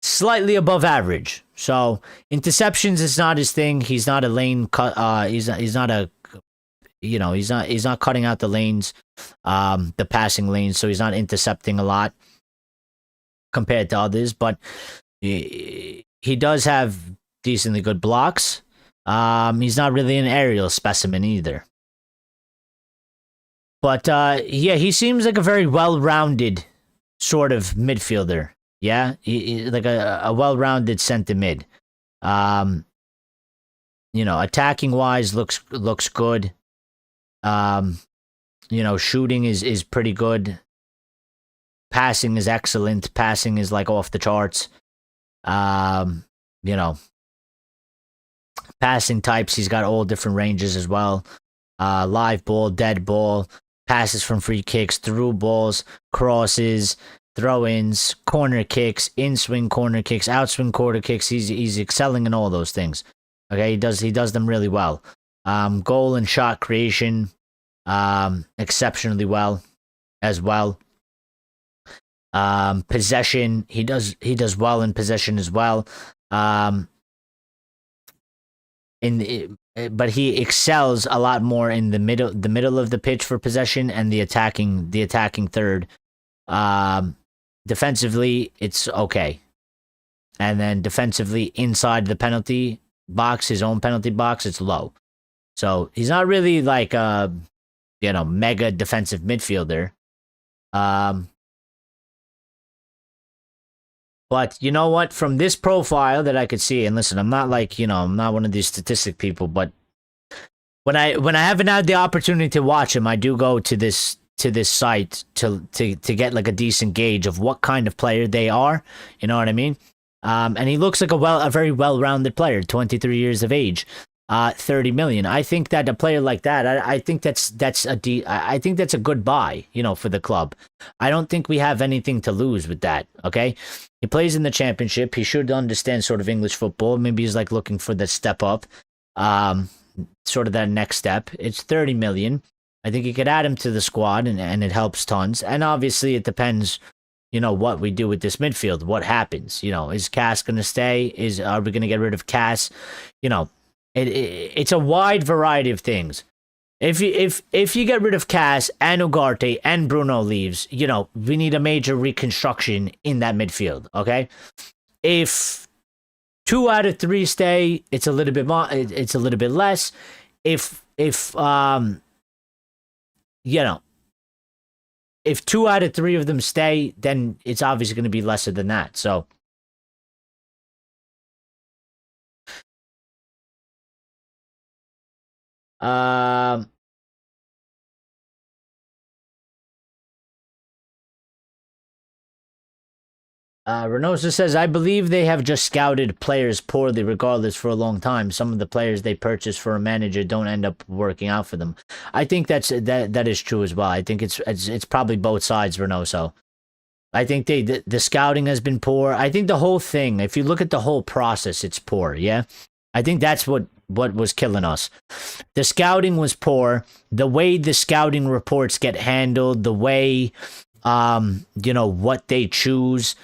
slightly above average. So interceptions is not his thing. He's not a lane cut. He's not cutting out the lanes, the passing lanes. So he's not intercepting a lot compared to others. But he does have decently good blocks. He's not really an aerial specimen either. But he seems like a very well-rounded sort of midfielder. Yeah, he like a well-rounded center mid. Attacking wise looks good. Shooting is pretty good. Passing is excellent. Passing is off the charts. Passing types, he's got all different ranges as well. live ball, dead ball, passes from free kicks, through balls, crosses, throw-ins, corner kicks, in-swing corner kicks, out-swing corner kicks. He's excelling in all those things. Okay, he does them really well. Goal and shot creation, exceptionally well as well. Possession, he does well in possession as well. But he excels a lot more in the middle of the pitch for possession and the attacking third. Defensively, it's okay. And then defensively inside the penalty box, his own penalty box, it's low. So he's not really like a mega defensive midfielder. But you know what? From this profile that I could see, and listen, I'm not like, I'm not one of these statistic people, but when I haven't had the opportunity to watch him, I do go to this site to get like a decent gauge of what kind of player they are. You know what I mean? And he looks like a very well-rounded player, 23 years of age, 30 million. I think that a player like that, I think that's a good buy, for the club. I don't think we have anything to lose with that. Okay, he plays in the championship. He should understand sort of English football. Maybe he's like looking for the step up, sort of that next step. It's 30 million. I think you could add him to the squad, and it helps tons. And obviously, it depends. What we do with this midfield, what happens, is Cass going to stay? Are we going to get rid of Cass? It's a wide variety of things. If you get rid of Cass and Ugarte and Bruno leaves, we need a major reconstruction in that midfield. Okay. If 2 out of 3 stay, it's a little bit more, it's a little bit less. If 2 out of 3 of them stay, then it's obviously going to be lesser than that. So, Renosa says, I believe they have just scouted players poorly regardless for a long time. Some of the players they purchase for a manager don't end up working out for them. I think that is true as well. I think it's probably both sides, Renoso. I think the scouting has been poor. I think the whole thing, if you look at the whole process, it's poor, yeah? I think that's what was killing us. The scouting was poor. The way the scouting reports get handled, the way, what they choose,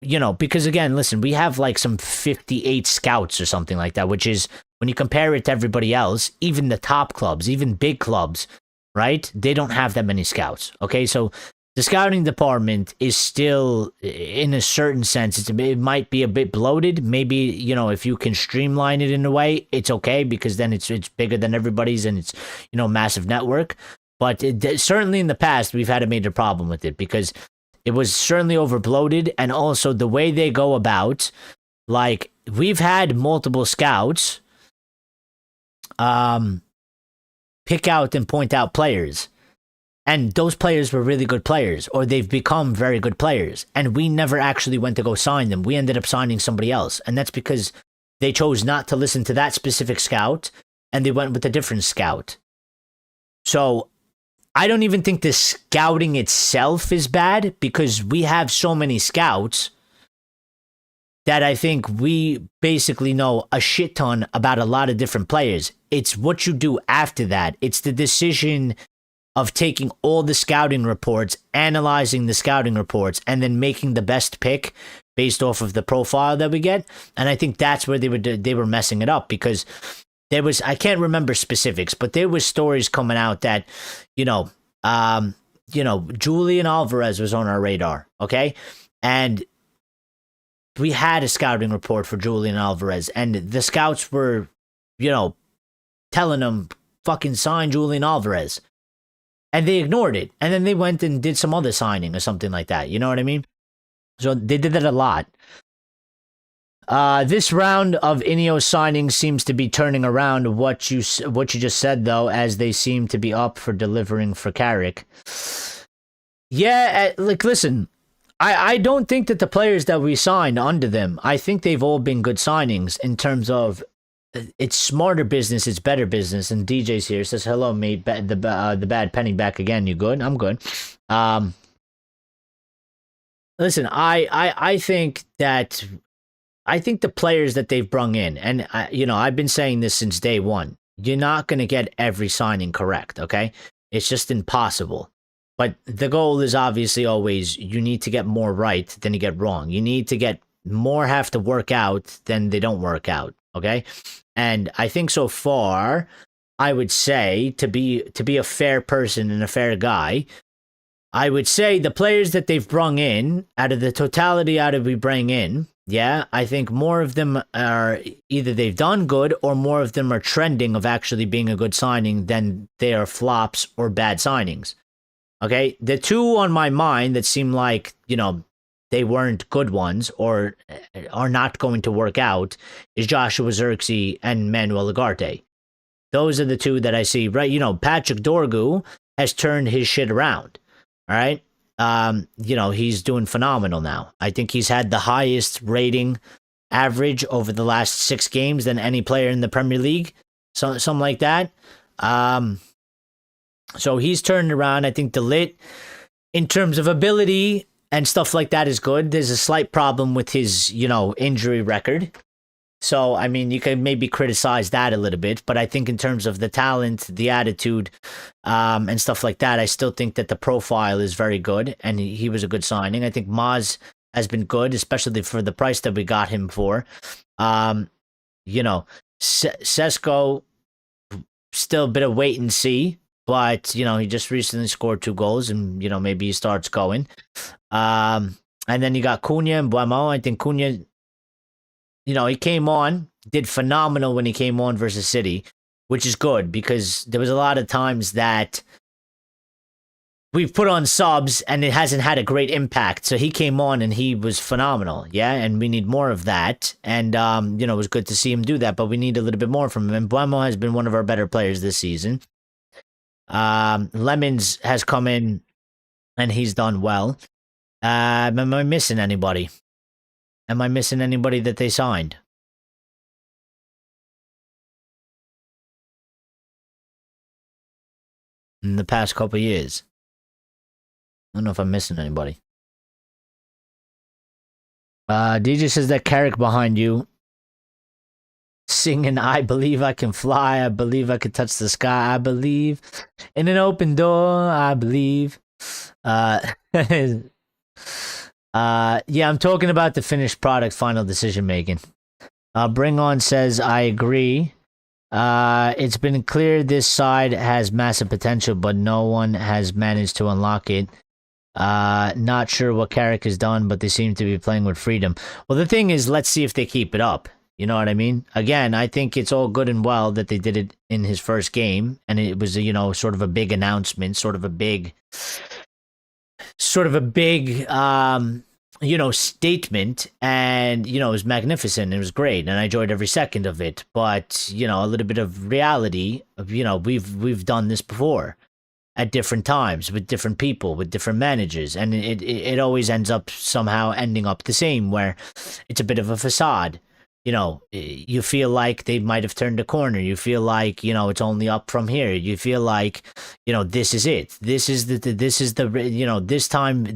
because again, listen, we have like some 58 scouts or something like that, which is, when you compare it to everybody else, even the top clubs, even big clubs, right? They don't have that many scouts. Okay, so the scouting department is still, in a certain sense, it might be a bit bloated. Maybe, if you can streamline it in a way, it's okay, because then it's bigger than everybody's and it's, massive network. But certainly in the past, we've had a major problem with it, because it was certainly over bloated, and also the way they go about, like, we've had multiple scouts pick out and point out players. And those players were really good players, or they've become very good players. And we never actually went to go sign them. We ended up signing somebody else. And that's because they chose not to listen to that specific scout, and they went with a different scout. So I don't even think the scouting itself is bad, because we have so many scouts that I think we basically know a shit ton about a lot of different players. It's what you do after that. It's the decision of taking all the scouting reports, analyzing the scouting reports, and then making the best pick based off of the profile that we get. And I think that's where they were messing it up, because there was, I can't remember specifics, but there was stories coming out that, Julian Alvarez was on our radar, okay? And we had a scouting report for Julian Alvarez, and the scouts were, telling them, fucking sign Julian Alvarez. And they ignored it. And then they went and did some other signing or something like that. You know what I mean? So they did that a lot. This round of Ineos signings seems to be turning around what you just said, though, as they seem to be up for delivering for Carrick. Yeah, listen, I don't think that the players that we signed under them, I think they've all been good signings in terms of it's smarter business. It's better business. And DJ's here, says hello, mate. The bad penny back again. You good? I'm good. Listen, I think that the players that they've brung in, and I've been saying this since day one. You're not going to get every signing correct. Okay, it's just impossible. But the goal is obviously always you need to get more right than you get wrong. You need to get more have to work out than they don't work out. Okay, and I think so far, I would say to be a fair person and a fair guy, I would say the players that they've brung in, out of the totality out of we bring in, yeah, I think more of them are either they've done good or more of them are trending of actually being a good signing than they are flops or bad signings. Okay, the two on my mind that seem like, they weren't good ones or are not going to work out is Joshua Zirkzee and Manuel Ugarte. Those are the two that I see, right? Patrick Dorgu has turned his shit around. All right. He's doing phenomenal now. I think he's had the highest rating average over the last 6 games than any player in the Premier League. Something like that. So he's turned around. I think DeLitt, in terms of ability and stuff like that, is good. There's a slight problem with his, injury record. So, I mean, you can maybe criticize that a little bit, but I think in terms of the talent, the attitude, and stuff like that, I still think that the profile is very good, and he was a good signing. I think Maz has been good, especially for the price that we got him for. Sesko, still a bit of wait and see, but, he just recently scored 2 goals, and, maybe he starts going. And then you got Cunha and Buemo. I think Cunha, he came on, did phenomenal when he came on versus City, which is good because there was a lot of times that we've put on subs and it hasn't had a great impact. So he came on and he was phenomenal. Yeah. And we need more of that. And, it was good to see him do that, but we need a little bit more from him. And Buemo has been one of our better players this season. Lemons has come in and he's done well. Am I missing anybody? Am I missing anybody that they signed? In the past couple of years? I don't know if I'm missing anybody. DJ says that Carrick behind you singing, I believe I can fly, I believe I can touch the sky, I believe in an open door, I believe. Yeah, I'm talking about the finished product, final decision making. Bring On says, I agree. It's been clear this side has massive potential, but no one has managed to unlock it. Not sure what Carrick has done, but they seem to be playing with freedom. Well, the thing is, let's see if they keep it up. You know what I mean? Again, I think it's all good and well that they did it in his first game, and it was, sort of a big announcement, sort of a big statement, and, it was magnificent. It was great, and I enjoyed every second of it. But, a little bit of reality of, we've done this before at different times with different people, with different managers, and it always ends up somehow ending up the same, where it's a bit of a facade. You feel like they might have turned a corner. You feel like, it's only up from here. You feel like, this is it. This is the this time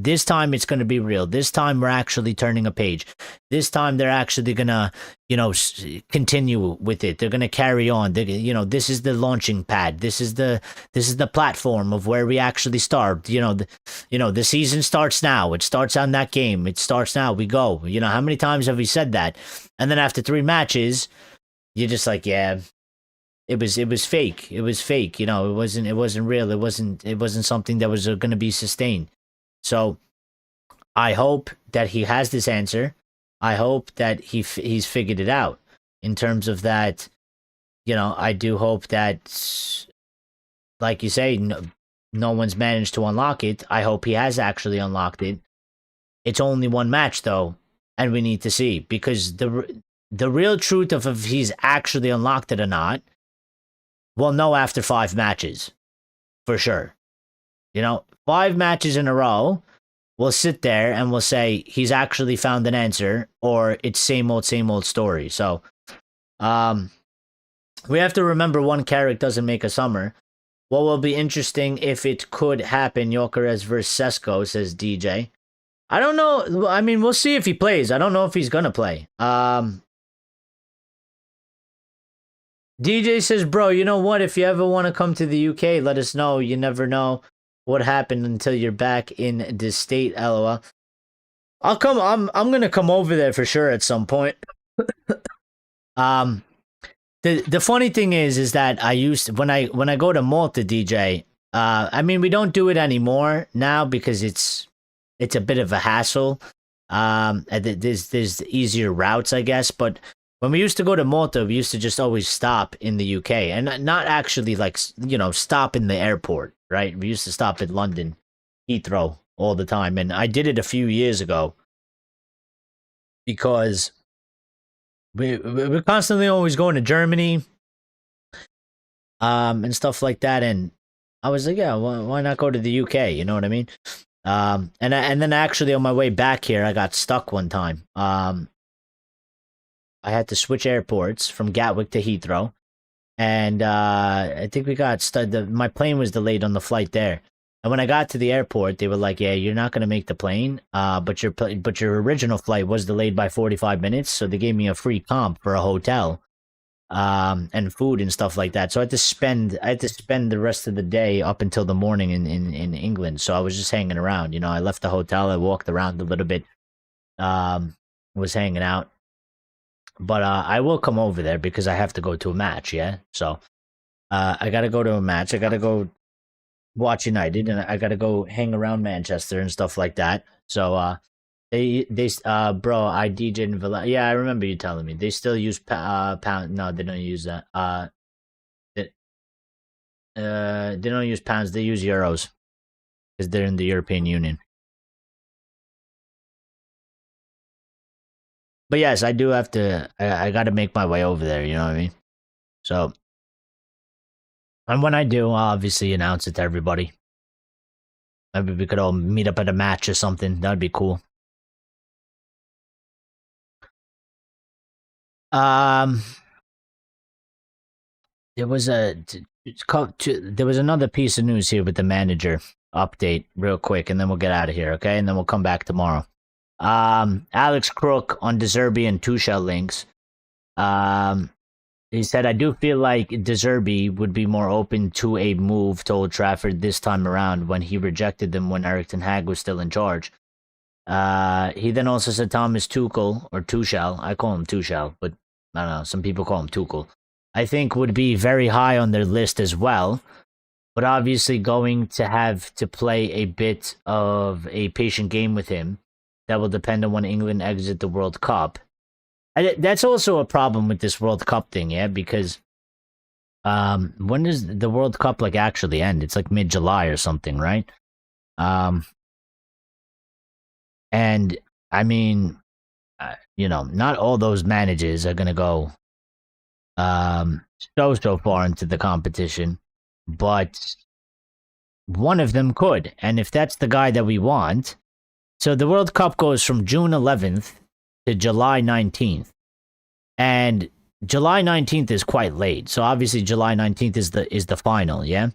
it's going to be real. This time we're actually turning a page. This time they're actually going to, continue with it. They're going to carry on. This is the launching pad. This is the platform of where we actually start. The season starts now. It starts on that game. It starts now. We go. How many times have we said that? And then after 3 matches, you're just like, yeah, it was fake. It was fake. It wasn't real. It wasn't something that was going to be sustained. So I hope that he has this answer. I hope that he's figured it out in terms of that. I do hope that, like you say, no one's managed to unlock it. I hope he has actually unlocked it. It's only 1 match though. And we need to see, because the real truth of if he's actually unlocked it or not, we'll know after 5 matches, for sure. 5 matches in a row, we'll sit there and we'll say he's actually found an answer, or it's same old story. So, We have to remember one Carrick doesn't make a summer. What will be interesting if it could happen, Jokeres versus Sesko, says DJ. I don't know. I mean, we'll see if he plays. I don't know if he's going to play. DJ says, bro, you know what? If you ever want to come to the UK, let us know. You never know what happened until you're back in the state, LOL. I'll come. I'm gonna come over there for sure at some point. The funny thing is that I used when I go to Malta, DJ. I mean, we don't do it anymore now because it's a bit of a hassle. There's easier routes, I guess, but when we used to go to Malta, we used to just always stop in the UK and not actually like, stop in the airport, right? We used to stop at London, Heathrow all the time. And I did it a few years ago because we're constantly always going to Germany and stuff like that. And I was like, yeah, why not go to the UK? You know what I mean? And then actually on my way back here, I got stuck one time. I had to switch airports from Gatwick to Heathrow, and I think we got stuck. My plane was delayed on the flight there, and when I got to the airport, they were like, "Yeah, you're not gonna make the plane, but your original flight was delayed by 45 minutes, so they gave me a free comp for a hotel, and food and stuff like that. So I had to spend the rest of the day up until the morning in England. So I was just hanging around. I left the hotel, I walked around a little bit, was hanging out." But I will come over there because I have to go to a match, yeah? So I got to go to a match. I got to go watch United, and I got to go hang around Manchester and stuff like that. So bro, I DJ in Villa. Yeah, I remember you telling me. They still use pound. No, they don't use that. They don't use pounds. They use euros because they're in the European Union. But yes, I do have to. I got to make my way over there. You know what I mean? So, and when I do, I'll obviously announce it to everybody. Maybe we could all meet up at a match or something. That'd be cool. There was another piece of news here with the manager update, real quick, and then we'll get out of here, okay? And then we'll come back tomorrow. Alex Crook on De Zerbi and Tuchel links. He said, I do feel like De Zerbi would be more open to a move to Old Trafford this time around when he rejected them when Erik ten Hag was still in charge. He then also said Thomas Tuchel, or Tuchel, I call him Tuchel, but I don't know, some people call him Tuchel, I think would be very high on their list as well, but obviously going to have to play a bit of a patient game with him. That will depend on when England exit the World Cup. That's also a problem with this World Cup thing, yeah, because when does the World Cup actually end? It's like mid-July or something, right? And I mean, not all those managers are going to go so far into the competition, but one of them could. And if that's the guy that we want, so the World Cup goes from June 11th to July 19th. And July 19th is quite late. So obviously July 19th is the final, yeah?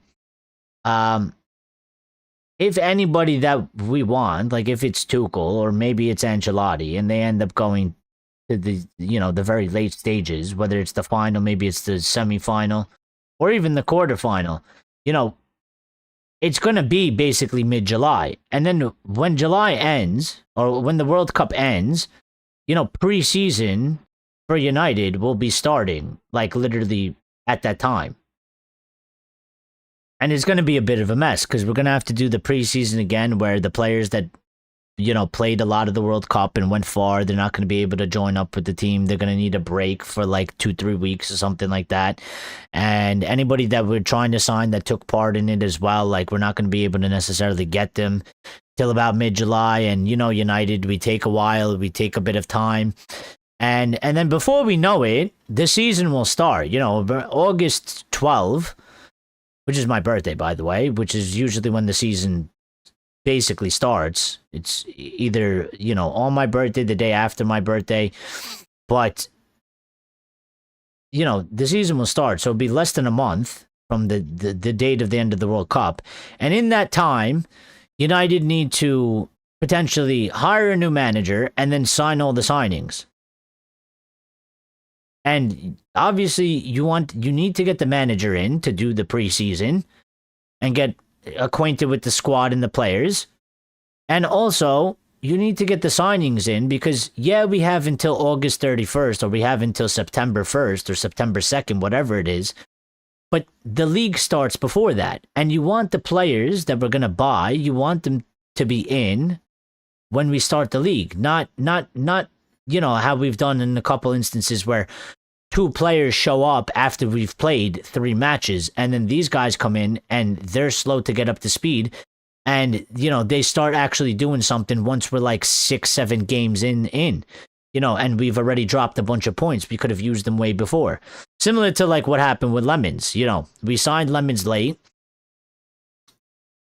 If anybody that we want, if it's Tuchel or maybe it's Ancelotti, and they end up going to the very late stages, whether it's the final, maybe it's the semifinal, or even the quarterfinal, it's going to be basically mid-July. And then when July ends, or when the World Cup ends, preseason for United will be starting, literally at that time. And it's going to be a bit of a mess, because we're going to have to do the preseason again, where the players that, played a lot of the World Cup and went far, they're not going to be able to join up with the team. They're going to need a break for 2-3 weeks or something like that. And anybody that we're trying to sign that took part in it as well, we're not going to be able to necessarily get them till about mid-July. And, United, we take a while, we take a bit of time. And then before we know it, the season will start. August 12th, which is my birthday, by the way, which is usually when the season basically starts. It's either, on my birthday, the day after my birthday, but the season will start. So it'll be less than a month from the date of the end of the World Cup. And in that time, United need to potentially hire a new manager and then sign all the signings. And obviously, you need to get the manager in to do the preseason and get acquainted with the squad and the players. And also, you need to get the signings in because, we have until August 31st or we have until September 1st or September 2nd, whatever it is. But the league starts before that. And you want the players that we're going to buy, you want them to be in when we start the league. Not how we've done in a couple instances where 2 players show up after we've played 3 matches, and then these guys come in and they're slow to get up to speed, and they start actually doing something once we're like 6-7 games in, and we've already dropped a bunch of points. We could have used them way before. Similar to like what happened with Lemons. We signed Lemons late.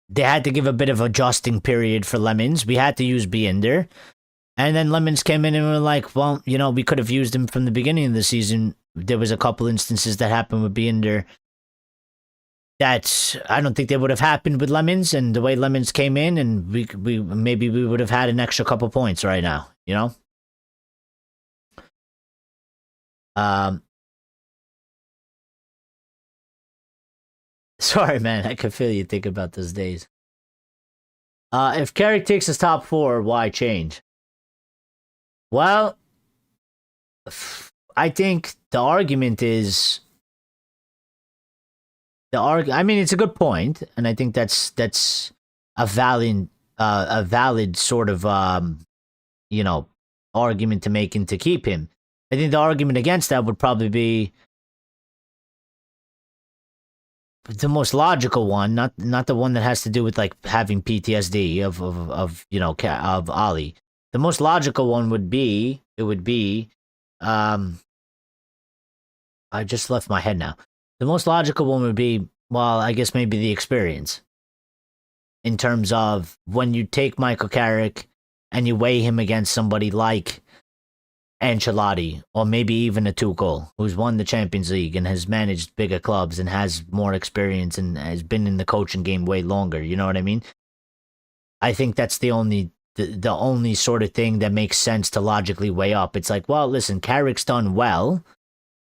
They had to give a bit of adjusting period for Lemons. We had to use Binder. And then Lemons came in and we were like, well, we could have used him from the beginning of the season. There was a couple instances that happened with Binder that I don't think they would have happened with Lemons, and the way Lemons came in, and we would have had an extra couple points right now, Sorry, man. I can feel you think about those days. If Carrick takes his top 4, why change? Well, I think the argument is I mean, it's a good point, and I think that's a valid sort of argument to make and to keep him. I think the argument against that would probably be the most logical one, not the one that has to do with like having PTSD of Ali. The most logical one would be I just left my head now. The most logical one would be, well, I guess maybe the experience. In terms of when you take Michael Carrick and you weigh him against somebody like Ancelotti, or maybe even a Tuchel, who's won the Champions League and has managed bigger clubs and has more experience and has been in the coaching game way longer. You know what I mean? I think that's the only sort of thing that makes sense to logically weigh up. It's like, well, listen, Carrick's done well,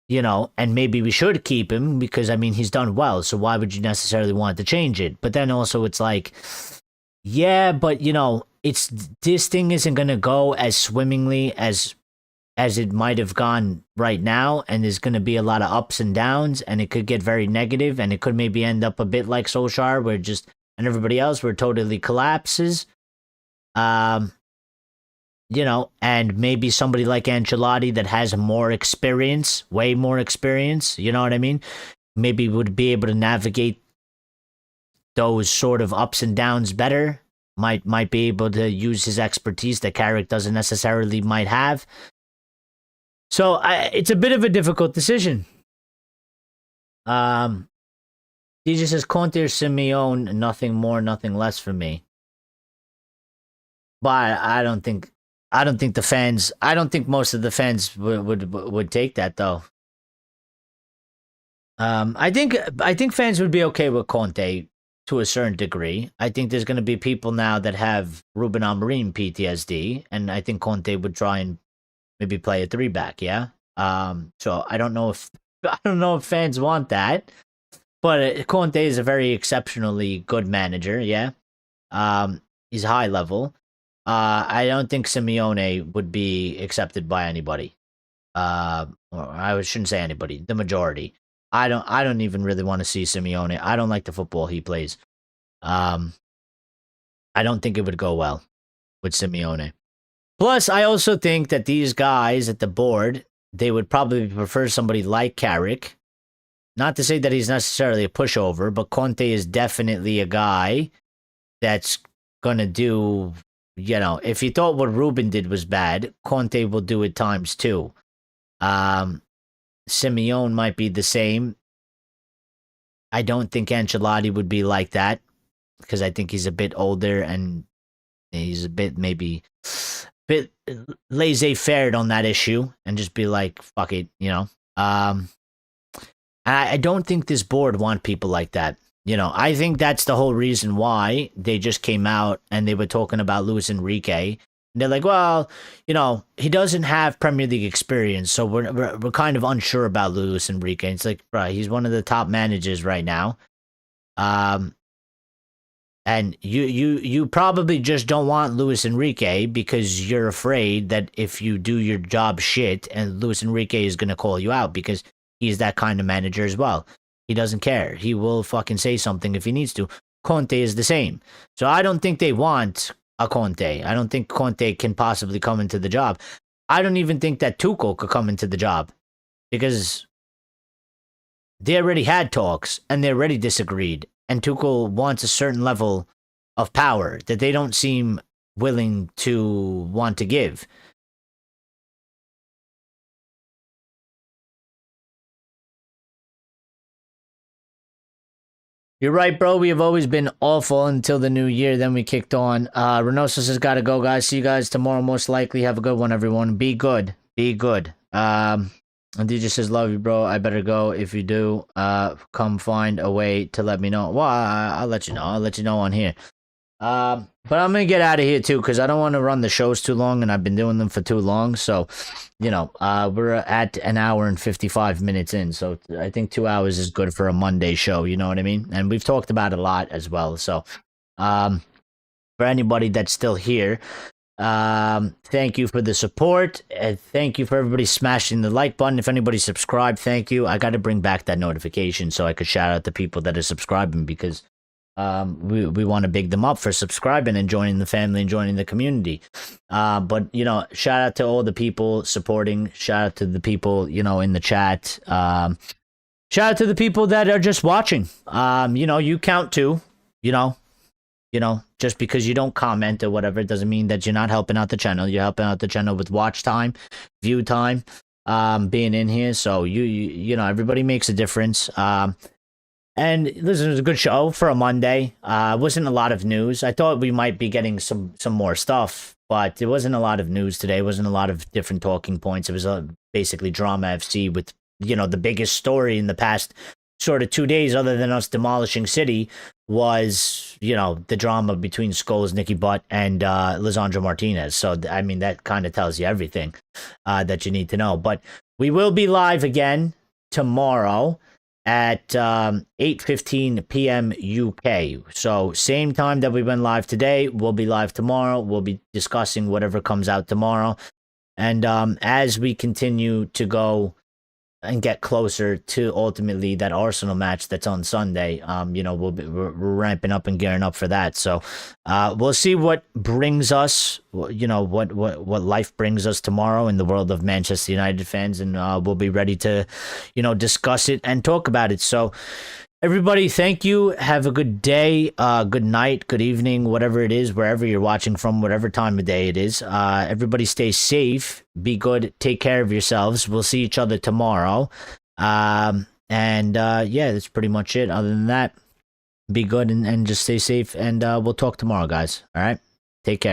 and maybe we should keep him because, I mean, he's done well. So why would you necessarily want to change it? But then also it's like, yeah, but, this thing isn't going to go as swimmingly as it might have gone right now, and there's going to be a lot of ups and downs, and it could get very negative, and it could maybe end up a bit like Solskjaer, where and everybody else, where it totally collapses. And maybe somebody like Ancelotti that has more experience, way more experience, you know what I mean? Maybe would be able to navigate those sort of ups and downs better. Might be able to use his expertise that Carrick doesn't necessarily might have. So it's a bit of a difficult decision. DJ says Conte or Simeone, nothing more, nothing less for me. But I don't think the fans. I don't think most of the fans would take that though. I think fans would be okay with Conte to a certain degree. I think there's going to be people now that have Ruben Amorim PTSD, and I think Conte would try and maybe play a 3-back. Yeah. So I don't know if fans want that, but Conte is a very exceptionally good manager. Yeah. He's high level. I don't think Simeone would be accepted by anybody. Or I shouldn't say anybody, the majority. I don't even really want to see Simeone. I don't like the football he plays. I don't think it would go well with Simeone. Plus, I also think that these guys at the board, they would probably prefer somebody like Carrick. Not to say that he's necessarily a pushover, but Conte is definitely a guy that's going to do, if you thought what Ruben did was bad, Conte will do it times 2. Simeone might be the same. I don't think Ancelotti would be like that because I think he's a bit older and he's a bit laissez-faire on that issue and just be like, fuck it, I don't think this board want people like that. I think that's the whole reason why they just came out and they were talking about Luis Enrique. And they're like, well, he doesn't have Premier League experience, so we're kind of unsure about Luis Enrique. It's like, bro, he's one of the top managers right now. And you probably just don't want Luis Enrique because you're afraid that if you do your job shit, and Luis Enrique is going to call you out because he's that kind of manager as well. He doesn't care. He will fucking say something if he needs to. Conte is the same. So I don't think they want a Conte. I don't think Conte can possibly come into the job. I don't even think that Tuchel could come into the job because they already had talks and they already disagreed. And Tuchel wants a certain level of power that they don't seem willing to want to give. You're right, bro. We have always been awful until the new year. Then we kicked on. Renosis has got to go, guys. See you guys tomorrow, most likely. Have a good one, everyone. Be good. Be good. And DJ says, love you, bro. I better go. If you do, come find a way to let me know. Well, I'll let you know. I'll let you know on here. But I'm going to get out of here, too, because I don't want to run the shows too long, and I've been doing them for too long. So, we're at an hour and 55 minutes in. So I think 2 hours is good for a Monday show. You know what I mean? And we've talked about it a lot as well. So for anybody that's still here, thank you for the support. Thank you for everybody smashing the like button. If anybody subscribed, thank you. I got to bring back that notification so I could shout out the people that are subscribing because we want to big them up for subscribing and joining the family and joining the community. But shout out to all the people supporting. Shout out to the people in the chat. Shout out to the people that are just watching. You count too. Just because you don't comment or whatever, it doesn't mean that you're not helping out the channel. You're helping out the channel with watch time, view time, being in here. So everybody makes a difference. And listen, it was a good show for a Monday. Wasn't a lot of news. I thought we might be getting some more stuff, but there wasn't a lot of news today. It wasn't a lot of different talking points. It was basically drama FC with, the biggest story in the past sort of 2 days, other than us demolishing City, was, the drama between Scholes, Nicky Butt, and Lisandro Martinez. So, I mean, that kind of tells you everything that you need to know. But we will be live again tomorrow at 8:15 p.m. UK. So same time that we went live today, we'll be live tomorrow. We'll be discussing whatever comes out tomorrow. And as we continue to go and get closer to ultimately that Arsenal match that's on Sunday, we're ramping up and gearing up for that. So we'll see what brings us, what life brings us tomorrow in the world of Manchester United fans, and we'll be ready to, discuss it and talk about it. So everybody, thank you. Have a good day, good night, good evening, whatever it is, wherever you're watching from, whatever time of day it is. Everybody stay safe, be good, take care of yourselves. We'll see each other tomorrow. Yeah, that's pretty much it. Other than that, be good and just stay safe, and we'll talk tomorrow, guys. All right? Take care.